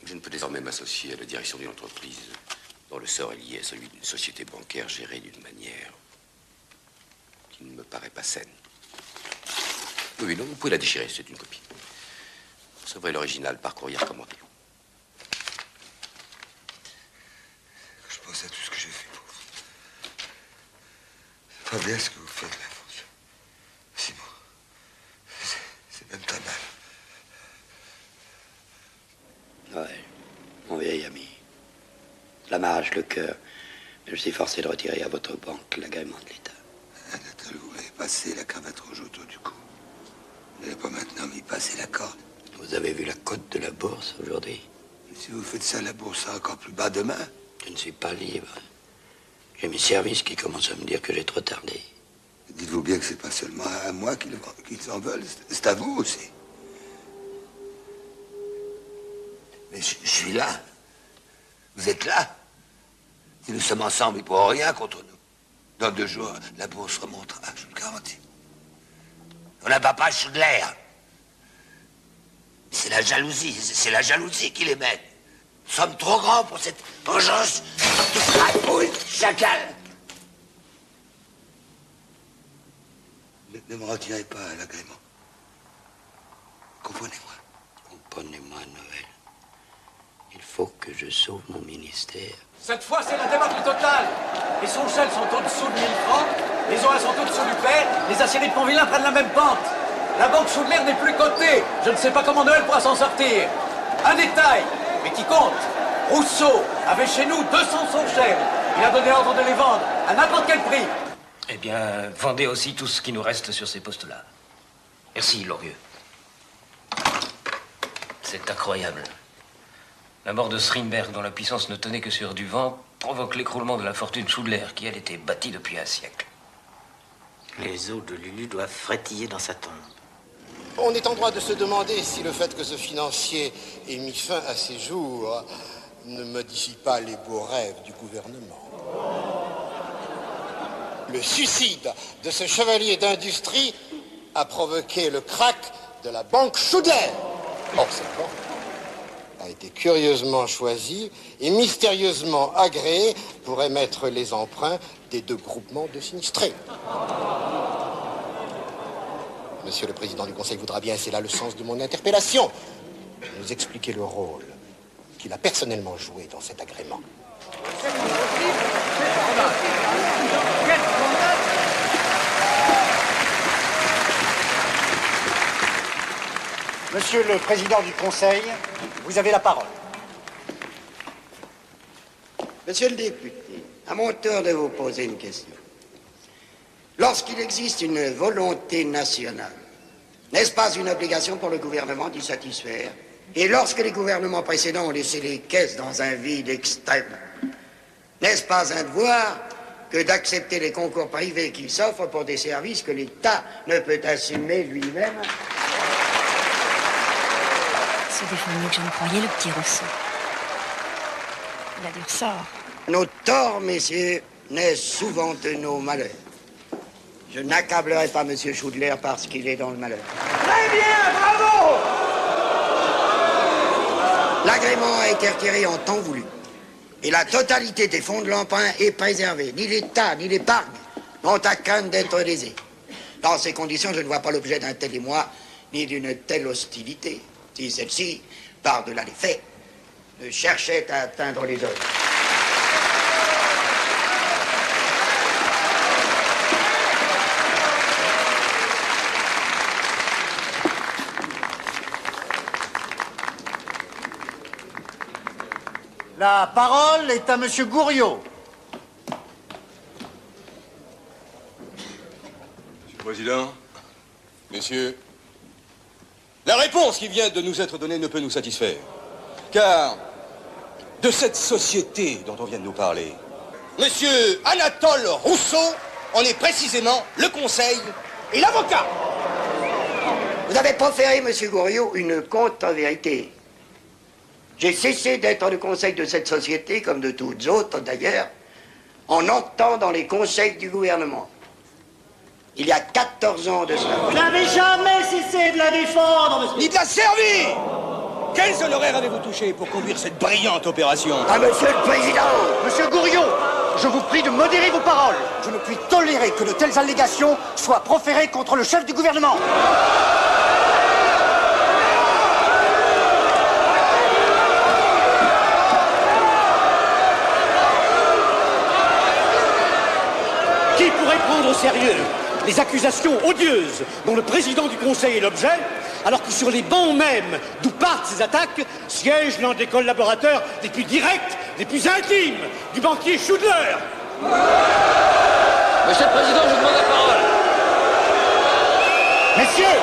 Je ne peux désormais m'associer à la direction d'une entreprise dont le sort est lié à celui d'une société bancaire gérée d'une manière qui ne me paraît pas saine. Oui, non, vous pouvez la déchirer, c'est une copie. Vous recevrez l'original par courrier recommandé.
Je pense à tout ce que j'ai fait pour vous. C'est pas bien ce que vous faites là, François. Simon. C'est même très mal.
Ouais, mon vieil ami. Cela m'arrache le cœur. Je suis forcé de retirer à votre banque l'agrément de l'État.
Anatole, vous m'avez passé la cravate rouge autour du cou. Vous n'allez pas maintenant m'y passer la corde.
Vous avez vu la cote de la bourse aujourd'hui?
Si vous faites ça, la bourse sera encore plus bas demain.
Je ne suis pas libre. J'ai mes services qui commencent à me dire que j'ai trop tardé.
Dites-vous bien que c'est pas seulement à moi qu'ils en veulent, c'est à vous aussi. Mais je suis là. Vous êtes là. Si nous sommes ensemble, ils ne pourront rien contre nous. Dans 2 jours, la bourse remontera, je vous le garantis. On n'a pas Schudler. C'est la jalousie qui les mène. Nous sommes trop grands pour cette vengeance de crapouille, chacal. Ne me retirez pas l'agrément. Comprenez-moi.
Comprenez-moi, Noël. Il faut que je sauve mon ministère.
Cette fois, c'est la débâcle totale. Les Sonchelles sont au-dessous de 1000 francs, les Olas sont au-dessous du père, les aciéries de Pontvillain prennent la même pente. La banque Schudler n'est plus cotée. Je ne sais pas comment Noël pourra s'en sortir. Un détail, mais qui compte. Rousseau avait chez nous 200 Sonchelles. Il a donné ordre de les vendre à n'importe quel prix.
Eh bien, vendez aussi tout ce qui nous reste sur ces postes-là. Merci, Lorieux. C'est incroyable. La mort de Strindberg, dont la puissance ne tenait que sur du vent, provoque l'écroulement de la fortune Schudler, qui, elle, était bâtie depuis un siècle.
Les os de Lulu doivent frétiller dans sa tombe.
On est en droit de se demander si le fait que ce financier ait mis fin à ses jours ne modifie pas les beaux rêves du gouvernement. Le suicide de ce chevalier d'industrie a provoqué le krach de la banque Schudler. Or, cette banque a été curieusement choisie et mystérieusement agréée pour émettre les emprunts des 2 groupements de sinistrés. Monsieur le Président du Conseil voudra bien, c'est là le sens de mon interpellation, nous expliquer le rôle qu'il a personnellement joué dans cet agrément.
Monsieur le Président du Conseil, vous avez la parole.
Monsieur le député, à mon tour de vous poser une question. Lorsqu'il existe une volonté nationale, n'est-ce pas une obligation pour le gouvernement d'y satisfaire? Et lorsque les gouvernements précédents ont laissé les caisses dans un vide extrême, n'est-ce pas un devoir que d'accepter les concours privés qui s'offrent pour des services que l'État ne peut assumer lui-même?
Se défend mieux que je ne croyais, le petit Rousseau. Il a du ressort.
Nos torts, messieurs, naissent souvent de nos malheurs. Je n'accablerai pas M. Schudler parce qu'il est dans le malheur.
Très bien, bravo!
L'agrément a été retiré en temps voulu. Et la totalité des fonds de l'emprunt est préservée. Ni l'État, ni l'épargne n'ont à craindre d'être lésés. Dans ces conditions, je ne vois pas l'objet d'un tel émoi, ni d'une telle hostilité, si celle-ci, par-delà les faits, ne cherchait à atteindre les hommes.
La parole est à Monsieur Gouriot.
Monsieur le Président, messieurs, la réponse qui vient de nous être donnée ne peut nous satisfaire. Car de cette société dont on vient de nous parler, Monsieur Anatole Rousseau en est précisément le conseil et l'avocat.
Vous avez proféré, Monsieur Gouriot, une contre-vérité. J'ai cessé d'être le conseil de cette société, comme de toutes autres d'ailleurs, en entrant dans les conseils du gouvernement. Il y a 14 ans de cela.
Vous n'avez jamais cessé de la défendre, monsieur.
Ni de la servir. Quels honoraires avez-vous touché pour conduire cette brillante opération?
Ah, Monsieur le Président!
Monsieur Gouriot, je vous prie de modérer vos paroles. Je ne puis tolérer que de telles allégations soient proférées contre le chef du gouvernement. Qui pourrait prendre au sérieux les accusations odieuses dont le président du Conseil est l'objet, alors que sur les bancs même d'où partent ces attaques siège l'un des collaborateurs les plus directs les plus intimes du banquier Schudler.
Monsieur le Président, je demande la parole.
Messieurs,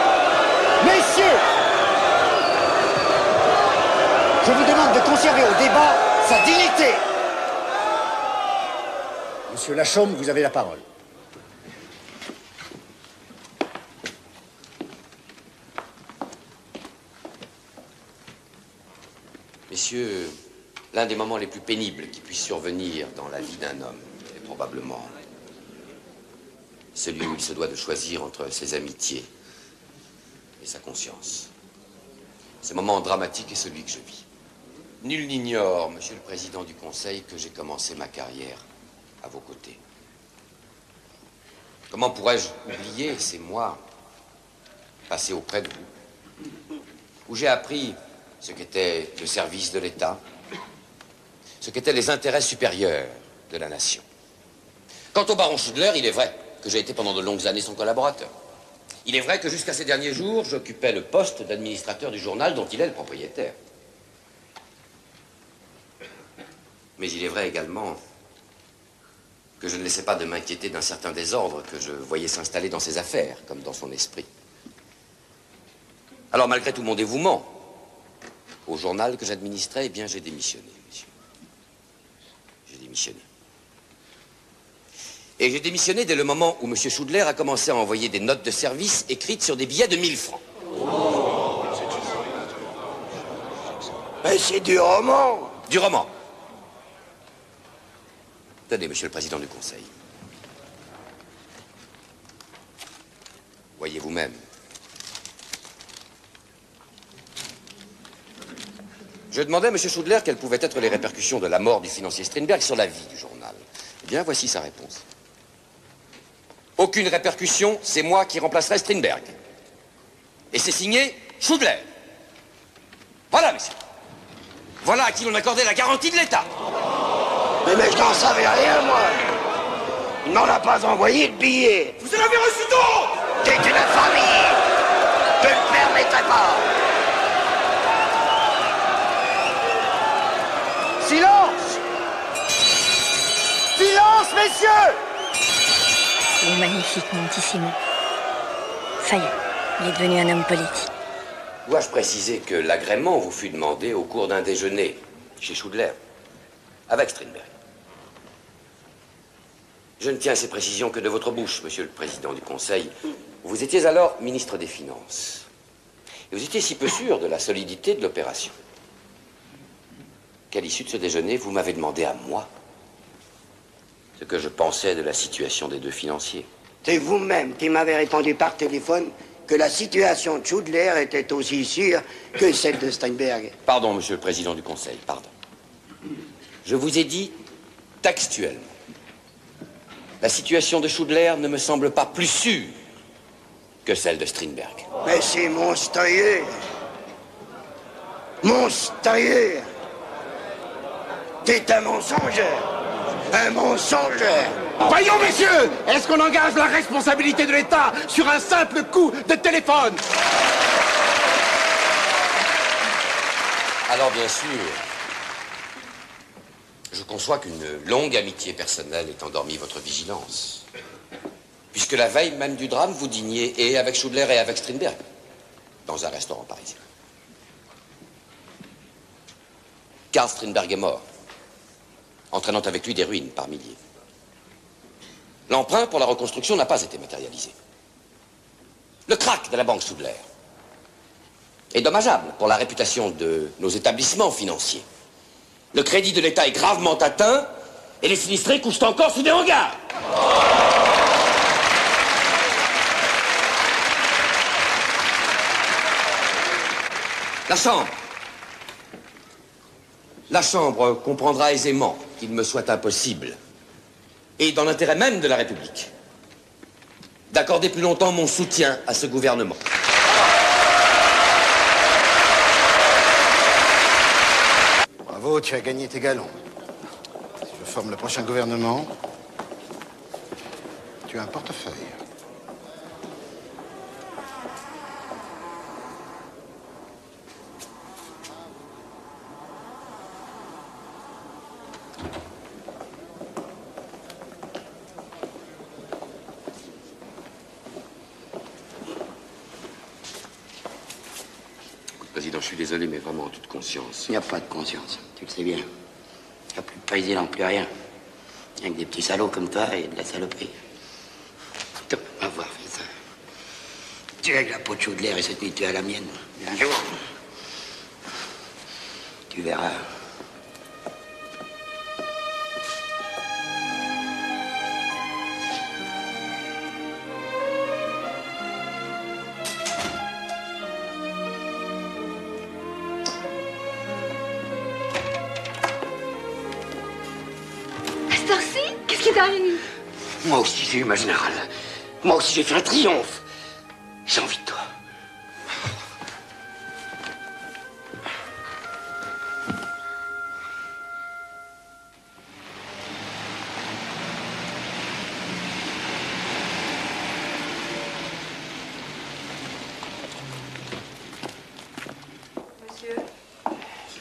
messieurs, je vous demande de conserver au débat sa dignité. Monsieur Lachaume, vous avez la parole.
Messieurs, l'un des moments les plus pénibles qui puissent survenir dans la vie d'un homme est probablement celui où il se doit de choisir entre ses amitiés et sa conscience. Ce moment dramatique est celui que je vis. Nul n'ignore, Monsieur le Président du Conseil, que j'ai commencé ma carrière à vos côtés. Comment pourrais-je oublier ces mois passés auprès de vous, où j'ai appris ce qu'était le service de l'État, ce qu'étaient les intérêts supérieurs de la nation. Quant au baron Schudler, il est vrai que j'ai été pendant de longues années son collaborateur. Il est vrai que jusqu'à ces derniers jours, j'occupais le poste d'administrateur du journal dont il est le propriétaire. Mais il est vrai également que je ne laissais pas de m'inquiéter d'un certain désordre que je voyais s'installer dans ses affaires, comme dans son esprit. Alors, malgré tout mon dévouement au journal que j'administrais, eh bien, j'ai démissionné, monsieur. J'ai démissionné. Et j'ai démissionné dès le moment où M. Schudler a commencé à envoyer des notes de service écrites sur des billets de 1000 francs.
Mais c'est du roman.
Du roman. Tenez, Monsieur le Président du Conseil. Voyez vous-même. Je demandais à M. Schudler quelles pouvaient être les répercussions de la mort du financier Strindberg sur la vie du journal. Eh bien, voici sa réponse. Aucune répercussion, c'est moi qui remplacerai Strindberg. Et c'est signé Schudler. Voilà, monsieur. Voilà à qui l'on accordait la garantie de l'État.
Mais je n'en savais rien, moi. Il m'en a pas envoyé de billets.
Vous en avez reçu d'autres.
C'est une infamie. Je ne permettrai pas.
Silence! Silence, messieurs!
Il est magnifique, mon petit Simon. Ça y est, il est devenu un homme politique.
Dois-je préciser que l'agrément vous fut demandé au cours d'un déjeuner chez Schudler, avec Strindberg. Je ne tiens à ces précisions que de votre bouche, Monsieur le Président du Conseil. Vous étiez alors ministre des Finances. Et vous étiez si peu sûr de la solidité de l'opération qu'à l'issue de ce déjeuner, vous m'avez demandé à moi ce que je pensais de la situation des deux financiers.
C'est vous-même qui m'avez répondu par téléphone que la situation de Schudler était aussi sûre que celle de Strindberg.
Pardon, Monsieur le Président du Conseil, pardon. Je vous ai dit textuellement. La situation de Schudler ne me semble pas plus sûre que celle de Strindberg.
Mais c'est monstrueux. Monstrueux. C'est un mensongeur. Un mensongeur.
Voyons, messieurs, est-ce qu'on engage la responsabilité de l'État sur un simple coup de téléphone?
Alors, bien sûr, je conçois qu'une longue amitié personnelle ait endormi votre vigilance. Puisque la veille même du drame, vous dîniez et avec Schudler et avec Strindberg, dans un restaurant parisien. Karl Strindberg est mort, entraînant avec lui des ruines par milliers. L'emprunt pour la reconstruction n'a pas été matérialisé. Le krach de la banque Schudler est dommageable pour la réputation de nos établissements financiers. Le crédit de l'État est gravement atteint et les sinistrés couchent encore sous des hangars. La Chambre comprendra aisément qu'il me soit impossible, et dans l'intérêt même de la République, d'accorder plus longtemps mon soutien à ce gouvernement.
Bravo, tu as gagné tes galons. Si je forme le prochain gouvernement, tu as un portefeuille.
Président, je suis désolé, mais vraiment en toute conscience.
Il n'y a pas de conscience, tu le sais bien. Il n'y a plus de président, plus rien. Il n'y a que des petits salauds comme toi et de la saloperie. Top, on va voir, fais ça. Tu es avec la peau de Chaudelère et cette nuit tu es à la mienne. Et un jour, tu verras.
Qu'est-ce qui est derrière nous?
Moi aussi j'ai eu ma générale. Moi aussi j'ai fait un triomphe. J'ai envie de toi.
Monsieur,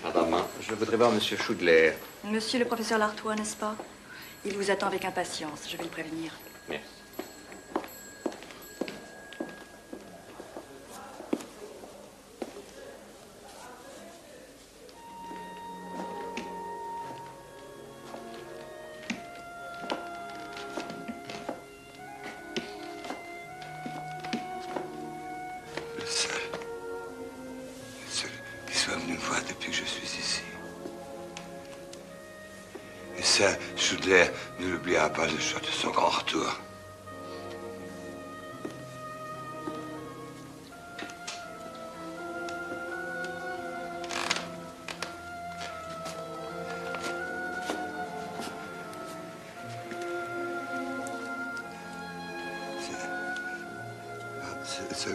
Madame, je voudrais voir Monsieur Chudler.
monsieur le professeur Lartois, n'est-ce pas? Il vous attend avec impatience, je vais le prévenir.
Merci.
Le seul qui soit venu me voir depuis que je suis ici. Et ça, Chudler ne l'oubliera pas le jour de son grand retour. Ça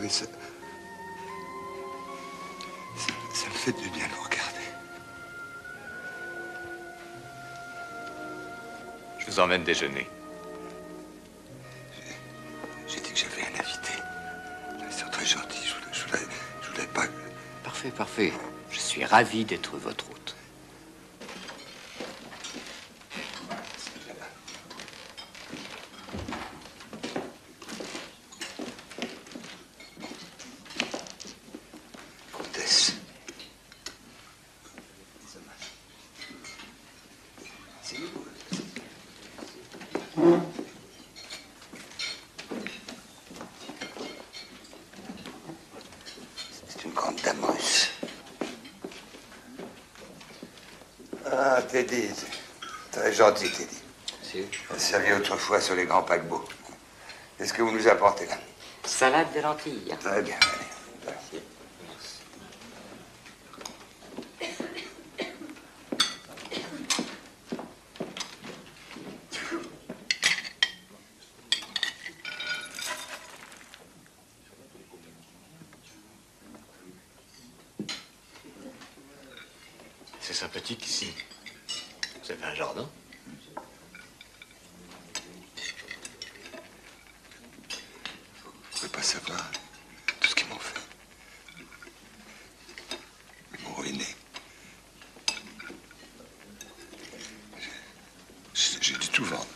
me fait du bien de vous regarder.
Je vous emmène déjeuner.
J'ai dit que j'avais un invité. Ils sont très gentils. Je voulais pas...
Parfait, parfait. Je suis ravi d'être votre hôte.
Comtesse. C'est vous. C'est une grande dame russe. Ah, Teddy. Très gentil, Teddy. Elle servait autrefois sur les grands paquebots. Qu'est-ce que vous nous apportez là?
Salade de lentilles.
Très bien, allez.
C'est sympathique ici. Vous avez un jardin?
Vous pouvez pas savoir tout ce qu'ils m'ont fait. Ils m'ont ruiné. J'ai dû tout vendre.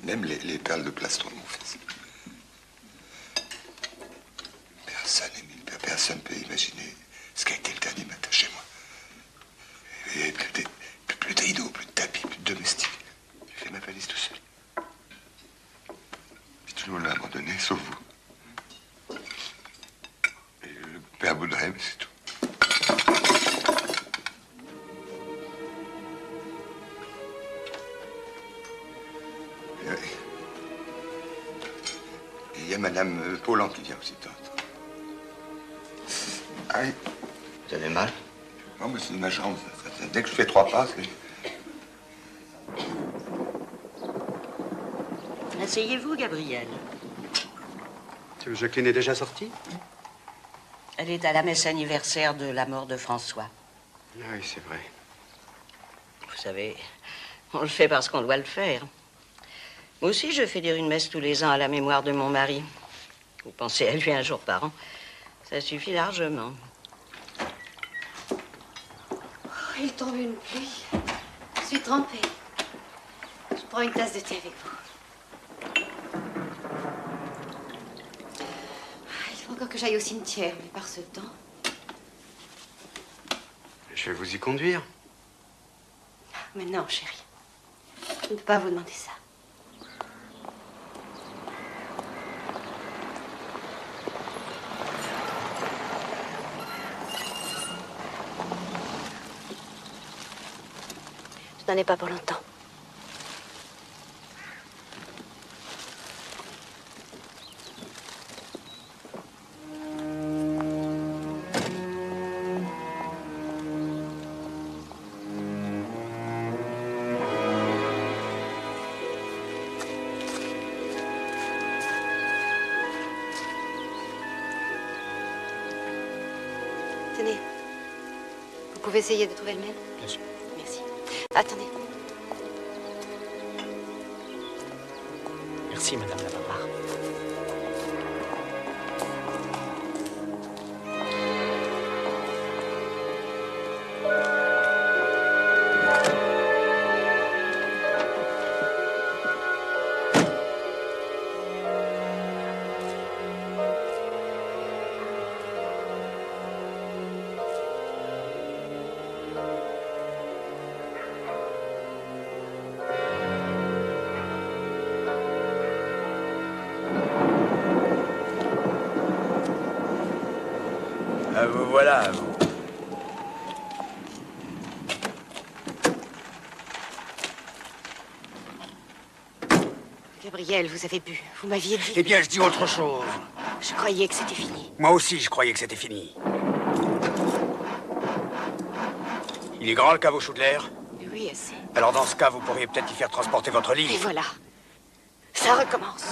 Même les perles de plastron de mon fils. Personne ne peut imaginer ce qu'a été le dernier matin chez moi. Il n'y avait plus de rideaux, plus de tapis, plus de domestiques. J'ai fait ma valise tout seul. Puis tout le monde l'a abandonné, sauf vous. Et le père Boudrem, c'est tout. Et il y a Madame Paulan qui vient aussi de temps en temps. Ah oui.
Vous avez mal?
Non, mais c'est ma jambe. Dès que je fais 3 pas, c'est...
Asseyez-vous, Gabriel.
Jacqueline est déjà sortie?
Elle est à la messe anniversaire de la mort de François.
Oui, c'est vrai.
Vous savez, on le fait parce qu'on doit le faire. Moi aussi, je fais dire une messe tous les ans à la mémoire de mon mari. Vous pensez à lui un jour par an, ça suffit largement.
Oh, il tombe une pluie. Je suis trempée. Je prends une tasse de thé avec vous. Il faut encore que j'aille au cimetière, mais par ce temps,
Je vais vous y conduire.
Mais non, chérie. Je ne peux pas vous demander ça. Je n'en ai pas pour longtemps. Tenez. Vous pouvez essayer de trouver le même?
Bien sûr.
Merci. Attendez.
Merci, Madame la Barbare.
Ah, vous voilà, vous.
Gabriel, vous avez bu. Vous m'aviez dit...
Eh bien, je dis autre chose.
Je croyais que c'était fini.
Moi aussi, je croyais que c'était fini. Il est grand, le caveau Schudler?
Oui, assez.
Alors, dans ce cas, vous pourriez peut-être y faire transporter votre livre.
Et voilà. Ça recommence.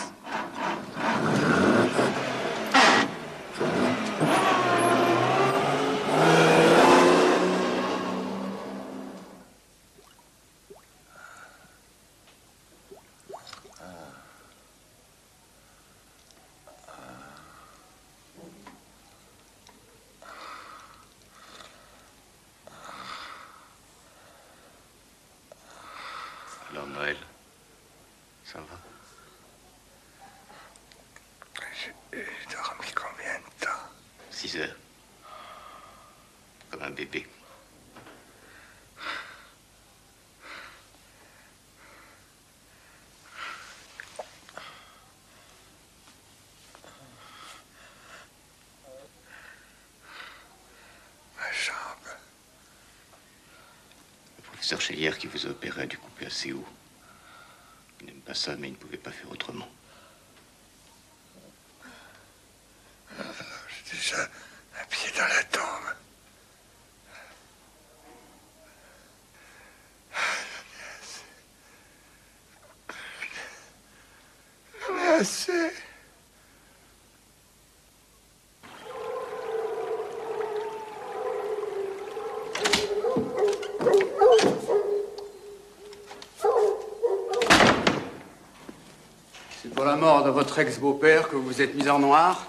Alors, Noël, ça va?
J'ai dormi combien de temps?
6 heures. Comme un bébé.
Ma jambe.
Le professeur Chélière qui vous a opéré a dû couper assez haut. Il n'aime pas ça, mais il ne pouvait pas faire autrement.
J'ai déjà un pied dans la tombe. J'en ai assez.
C'est pour la mort de votre ex-beau-père que vous vous êtes mis en noir?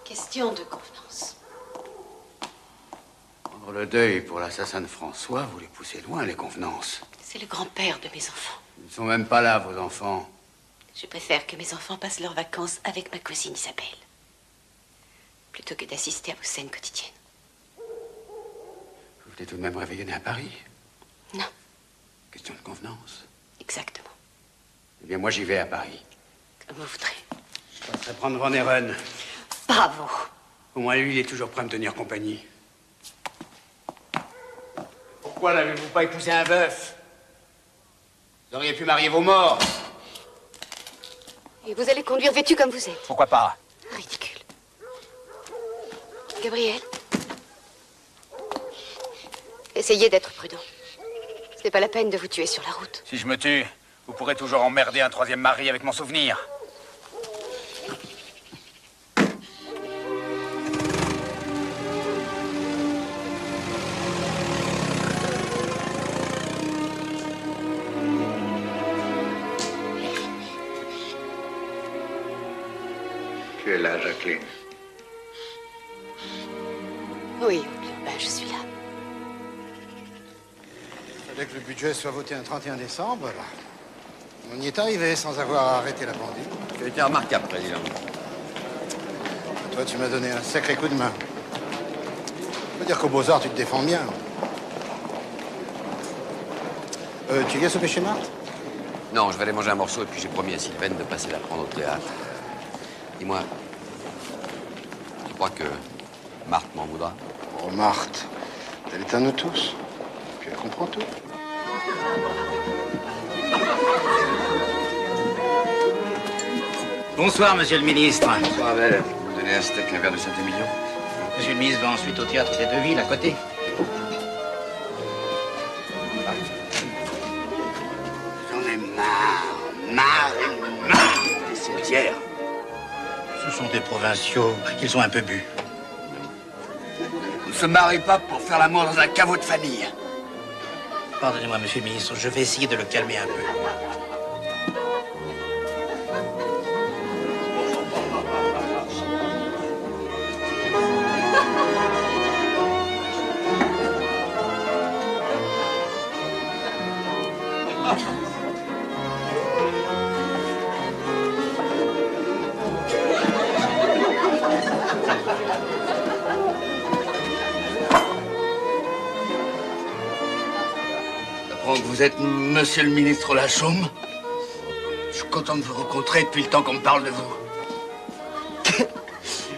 Question de convenance.
Prendre le deuil pour l'assassin de François, vous les poussez loin, les convenances.
C'est le grand-père de mes enfants.
Ils ne sont même pas là, vos enfants.
Je préfère que mes enfants passent leurs vacances avec ma cousine Isabelle, plutôt que d'assister à vos scènes quotidiennes.
Vous voulez tout de même réveillonner à Paris?
Non.
Question de convenance.
Exactement.
Eh bien, moi, j'y vais à Paris.
Comme vous voudrez.
Je passerai prendre Van Heren.
Bravo.
Au moins, lui, il est toujours prêt à me tenir compagnie. Pourquoi n'avez-vous pas épousé un veuf? Vous auriez pu marier vos morts.
Et vous allez conduire vêtu comme vous êtes.
Pourquoi pas?
Ridicule. Gabriel, essayez d'être prudent. Ce n'est pas la peine de vous tuer sur la route.
Si je me tue, vous pourrez toujours emmerder un troisième mari avec mon souvenir.
Tu es là, Jacqueline.
Oui, oncle Urbain, je suis là.
Il fallait que le budget soit voté un 31 décembre. On y est arrivé sans avoir arrêté la pendule.
Tu as été remarquable, Président.
Toi, tu m'as donné un sacré coup de main. dire qu'aux Beaux-Arts, tu te défends bien. Tu viens souper chez Marthe?
Non, je vais aller manger un morceau et puis j'ai promis à Sylvaine de passer la prendre au théâtre. Dis-moi, tu crois que Marthe m'en voudra?
Oh, Marthe, elle est à nous tous. Puis elle comprend tout.
Bonsoir, monsieur le ministre.
Bonsoir, Abel. Vous me donnez un steak, un verre de Saint-Émilion?
Monsieur le ministre va ensuite au théâtre des Deux Villes, à côté. J'en ai marre des cimetières. Ce sont des provinciaux, ils ont un peu bu. On ne se marie pas pour faire l'amour dans un caveau de famille. Pardonnez-moi, monsieur le ministre, je vais essayer de le calmer un peu. Vous êtes monsieur le ministre Lachaume. Je suis content de vous rencontrer depuis le temps qu'on me parle de vous.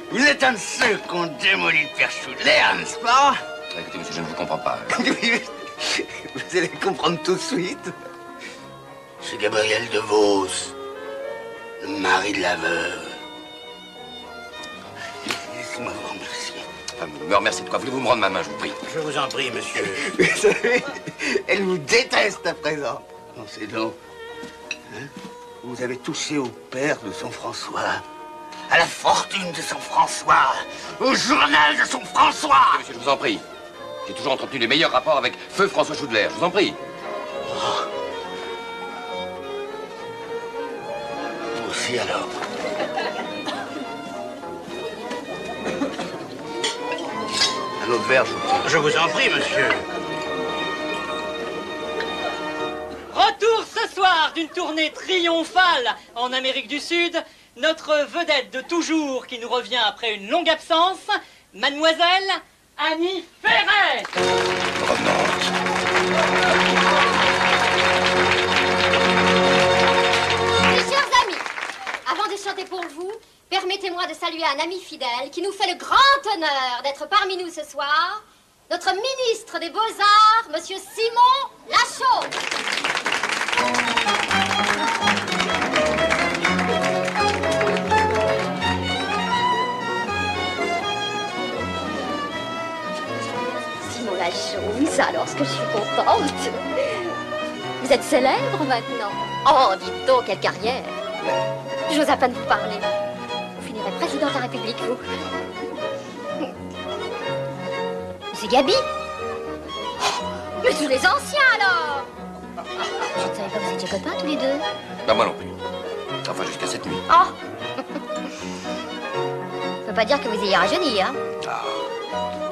Vous êtes un de ceux qu'on démolit le père Choudler, n'est-ce pas?
Écoutez, monsieur, je ne vous comprends pas.
Vous allez comprendre tout de suite. C'est Gabriel de Vos, le mari de la veuve. Laissez-moi vous remercier.
Enfin, me remerciez de quoi? Voulez-vous me rendre ma main, je vous prie?
Je vous en prie, monsieur. Vous savez, elle vous déteste à présent. Non, c'est long. Hein? Vous avez touché au père de son François, à la fortune de son François, au journal de son François.
Monsieur, je vous en prie. J'ai toujours entretenu les meilleurs rapports avec feu François Choudler. Je vous en prie.
Oh. Vous aussi, alors. Un autre verre, je vous en prie, monsieur.
Retour ce soir d'une tournée triomphale en Amérique du Sud. Notre vedette de toujours qui nous revient après une longue absence, mademoiselle Annie Ferret.
Mes chers amis, avant de chanter pour vous, permettez-moi de saluer un ami fidèle qui nous fait le grand honneur d'être parmi nous ce soir, notre ministre des Beaux-Arts, Monsieur Simon Lachaud. Simon Lachaud, ça alors ce que je suis contente. Vous êtes célèbre maintenant. Oh, dites donc, quelle carrière. J'ose à peine vous parler. Vous finirez président de la République, vous. C'est Gabi. Oh, mais tous les anciens, alors. Je ne savais pas que vous étiez copains, tous les deux.
Ben, moi non plus. Enfin, jusqu'à cette nuit.
Oh. Je peux pas dire que vous ayez rajeuni, hein.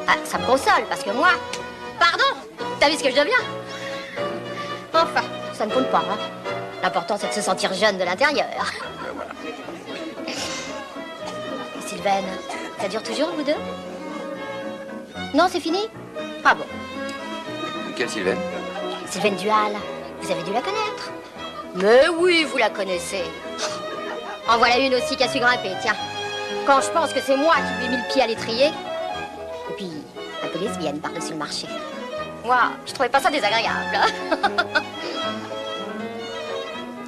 Ah, ça me console, parce que moi... Pardon, t'as vu ce que je deviens? Enfin, ça ne compte pas, hein. L'important, c'est de se sentir jeune de l'intérieur. Et Sylvaine, ça dure toujours, vous deux? Non, c'est fini? Ah bon.
Quelle Sylvaine?
Sylvaine Duhal, vous avez dû la connaître. Mais oui, vous la connaissez. En voilà une aussi qui a su grimper, tiens. Quand je pense que c'est moi qui lui ai mis le pied à l'étrier. Et puis, un peu lesbienne par-dessus le marché. Moi, je trouvais pas ça désagréable.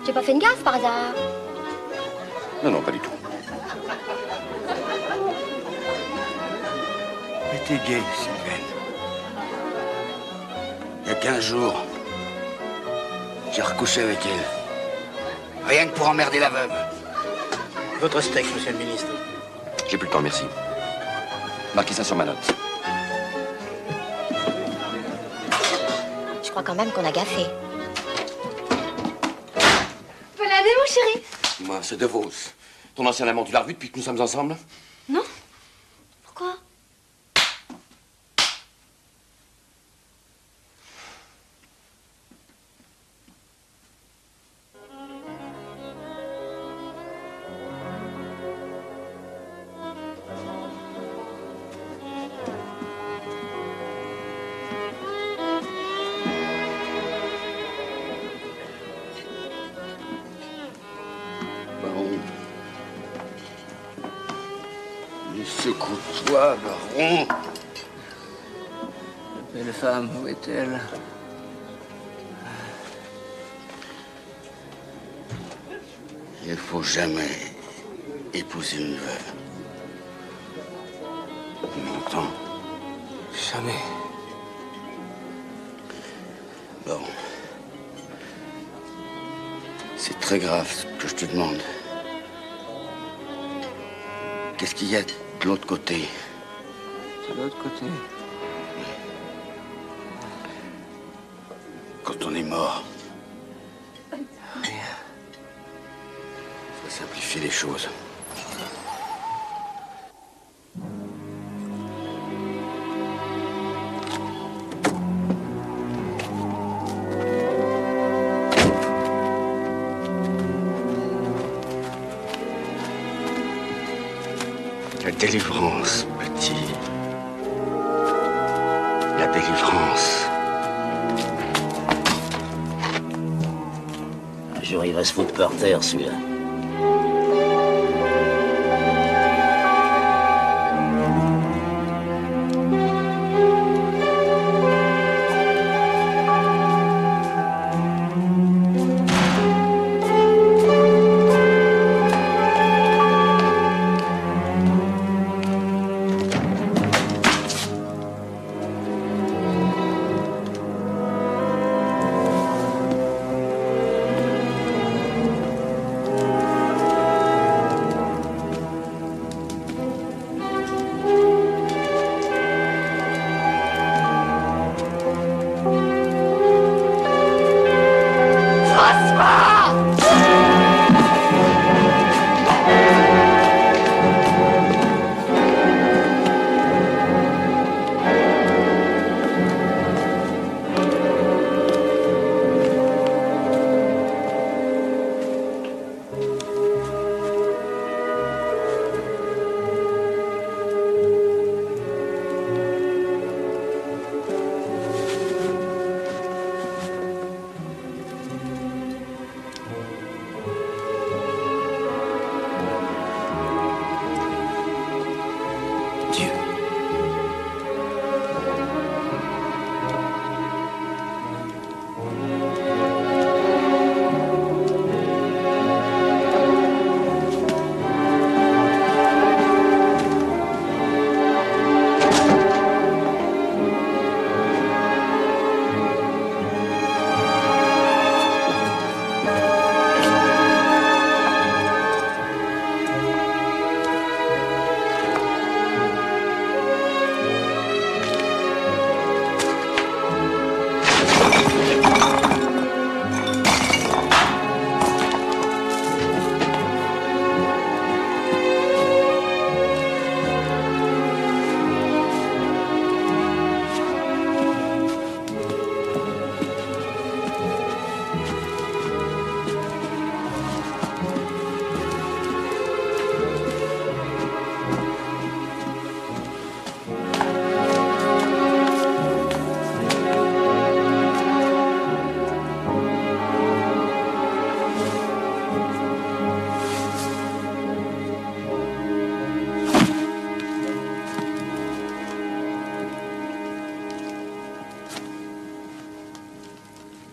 J'ai pas fait une gaffe par hasard?
Non, non, pas du tout.
Elle était gay, Sylvaine. Il y a 15 jours, j'ai recouché avec elle. Rien que pour emmerder la veuve. Votre steak, monsieur le ministre.
J'ai plus le temps, merci. Marquez ça sur ma note.
Je crois quand même qu'on a gaffé.
Bonne année, mon chéri.
Moi, c'est De Vos. Ton ancien amant, tu l'as revu depuis que nous sommes ensemble?
Non? Pourquoi?
Secoue-toi, baron.
La belle femme, où est-elle?
Il ne faut jamais épouser une veuve. Tu m'entends?
Jamais.
Bon. C'est très grave ce que je te demande. Qu'est-ce qu'il y a de l'autre côté?
De l'autre côté?
Quand on est mort.
Rien.
Faut simplifier les choses. La délivrance, petit. La délivrance. Un jour, il va se foutre par terre, celui-là.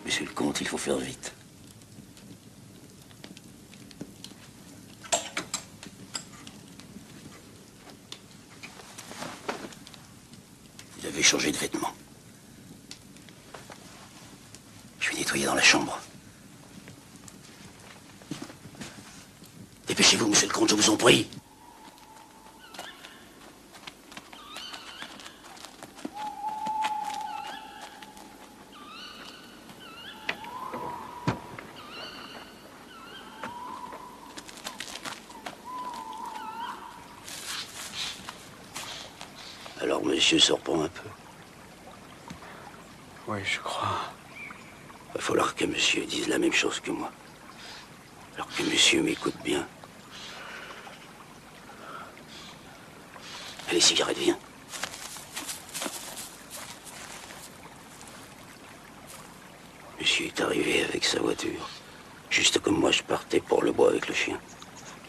Monsieur le comte, il faut faire vite. Vous avez changé de vêtements. Je vais nettoyer dans la chambre. Dépêchez-vous, monsieur le comte, je vous en prie. Alors, monsieur se reprend un peu.
Oui, je crois.
Il va falloir que monsieur dise la même chose que moi. Alors que monsieur m'écoute bien. Allez, cigarette, viens. Monsieur est arrivé avec sa voiture. Juste comme moi, je partais pour le bois avec le chien.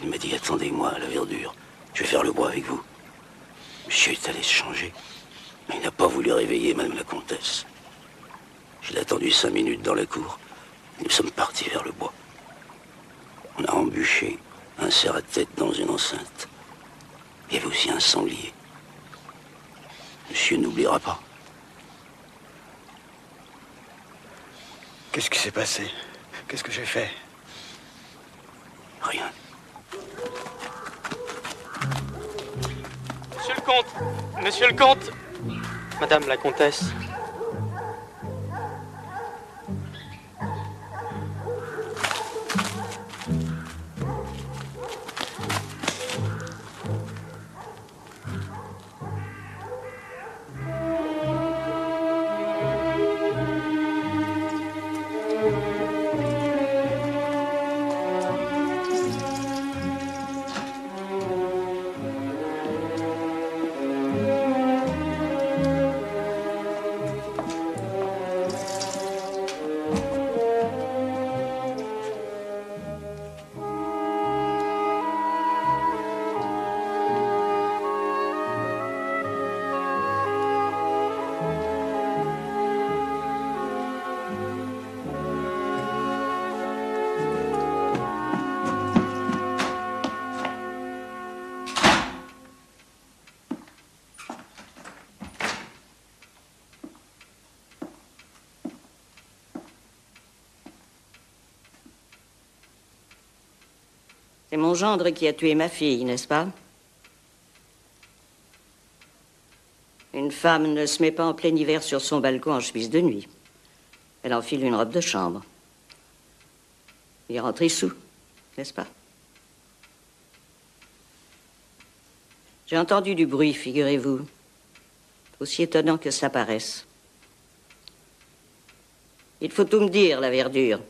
Il m'a dit, attendez-moi à la verdure. Je vais faire le bois avec vous. Monsieur est allé se changer. Mais il n'a pas voulu réveiller Madame la Comtesse. Je l'ai attendu 5 minutes dans la cour. Nous sommes partis vers le bois. On a embûché un serre-à-tête dans une enceinte. Il y avait aussi un sanglier. Monsieur n'oubliera pas.
Qu'est-ce qui s'est passé? Qu'est-ce que j'ai fait?
Rien.
Monsieur le comte! Monsieur le comte! Madame la comtesse.
C'est mon gendre qui a tué ma fille, n'est-ce pas? Une femme ne se met pas en plein hiver sur son balcon en chemise de nuit. Elle enfile une robe de chambre. Il rentre sous, n'est-ce pas? J'ai entendu du bruit, figurez-vous. Aussi étonnant que ça paraisse. Il faut tout me dire, la verdure.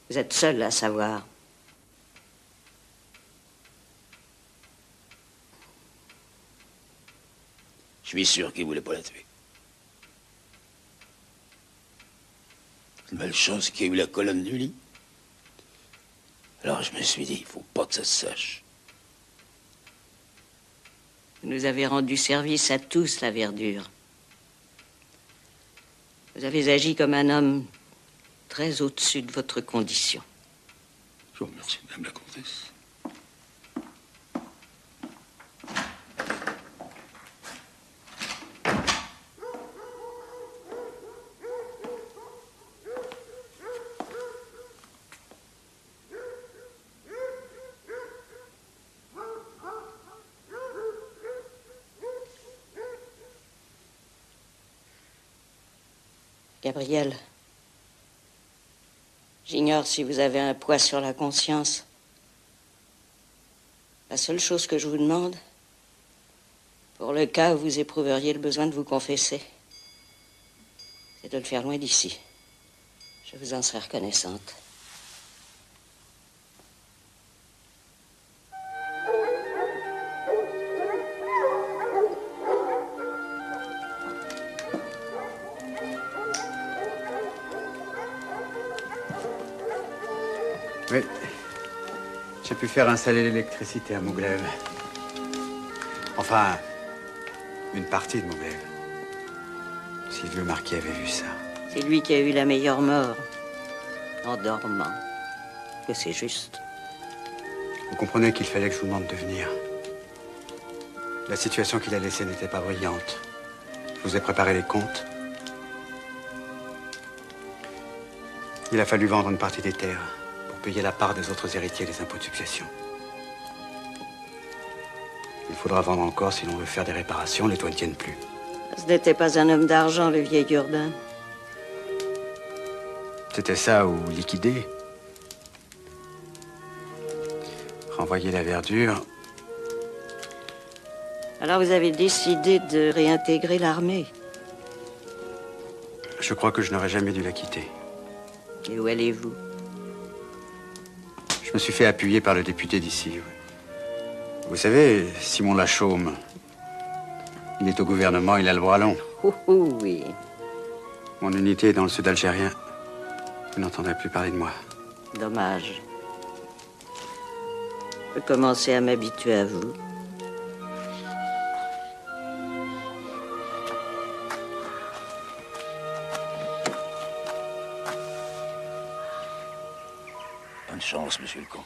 Vous êtes seul à savoir.
Je suis sûr qu'il voulait pas la tuer. Malchance qu'il y ait eu la colonne du lit. Alors je me suis dit, il faut pas que ça se sache.
Vous nous avez rendu service à tous, la verdure. Vous avez agi comme un homme très au-dessus de votre condition.
Je vous remercie, Madame la Comtesse.
Gabriel, j'ignore si vous avez un poids sur la conscience. La seule chose que je vous demande, pour le cas où vous éprouveriez le besoin de vous confesser, c'est de le faire loin d'ici. Je vous en serai reconnaissante.
Oui. J'ai pu faire installer l'électricité à Mouglev. Enfin, une partie de Mouglev. Si le marquis avait vu ça.
C'est lui qui a eu la meilleure mort, en dormant. Que c'est juste.
Vous comprenez qu'il fallait que je vous demande de venir. La situation qu'il a laissée n'était pas brillante. Je vous ai préparé les comptes. Il a fallu vendre une partie des terres pour payer la part des autres héritiers des impôts de succession. Il faudra vendre encore si l'on veut faire des réparations, les toits ne tiennent plus.
Ce n'était pas un homme d'argent, le vieil Urbain.
C'était ça ou liquider. Renvoyer la verdure.
Alors vous avez décidé de réintégrer l'armée.
Je crois que je n'aurais jamais dû la quitter.
Et où allez-vous?
Je me suis fait appuyer par le député d'ici. Oui. Vous savez, Simon Lachaume, il est au gouvernement, il a le bras long.
Oui.
Mon unité est dans le sud algérien. Vous n'entendrez plus parler de moi.
Dommage. Je peux commencer à m'habituer à vous.
Bonne chance, monsieur le comte.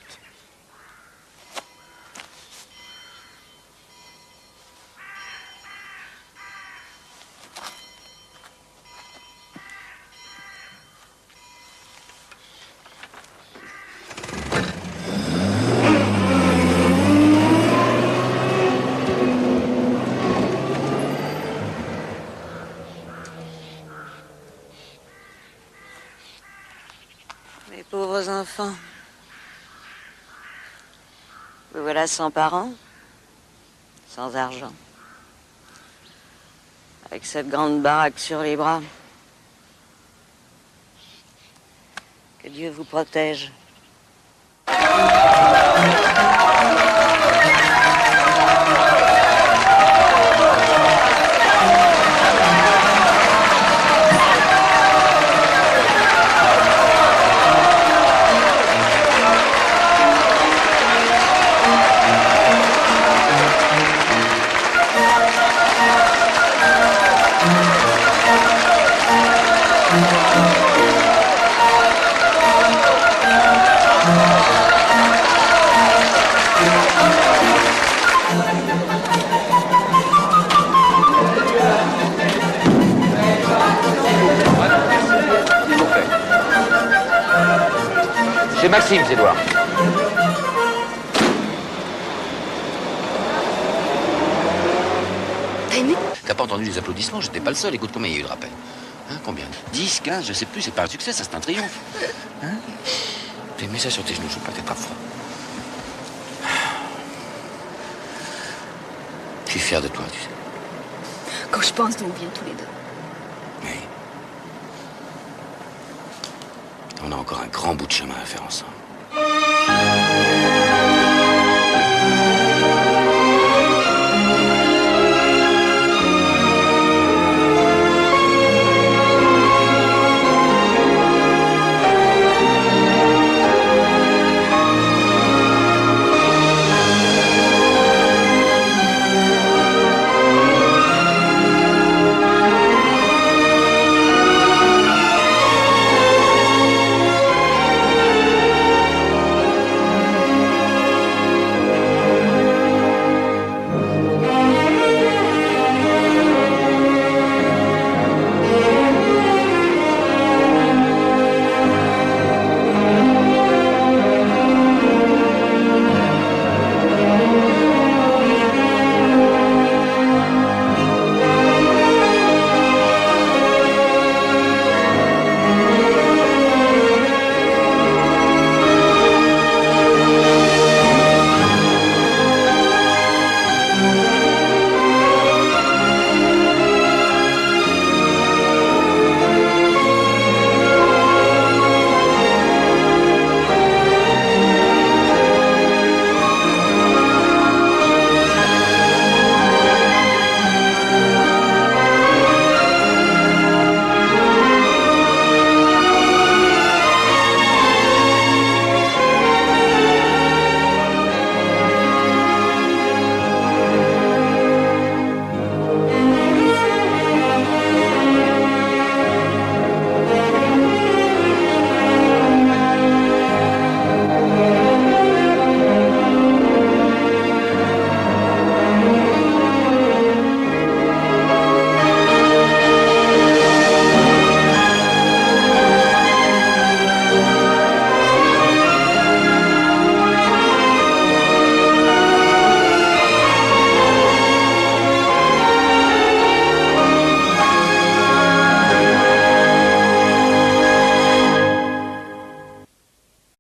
Mes pauvres enfants. Vous voilà sans parents, sans argent, avec cette grande baraque sur les bras. Que Dieu vous protège.
C'est Maxime, c'est Édouard. T'as pas entendu les applaudissements? J'étais pas le seul. Écoute, combien il y a eu de rappels? Hein, combien? 10, 15, je sais plus. C'est pas un succès, ça c'est un triomphe. Hein? T'as mis ça sur tes genoux, je veux pas que t'aies pas froid. Je suis fier de toi, tu sais.
Quand je pense d'où on vient tous les deux.
On a encore un grand bout de chemin à faire ensemble.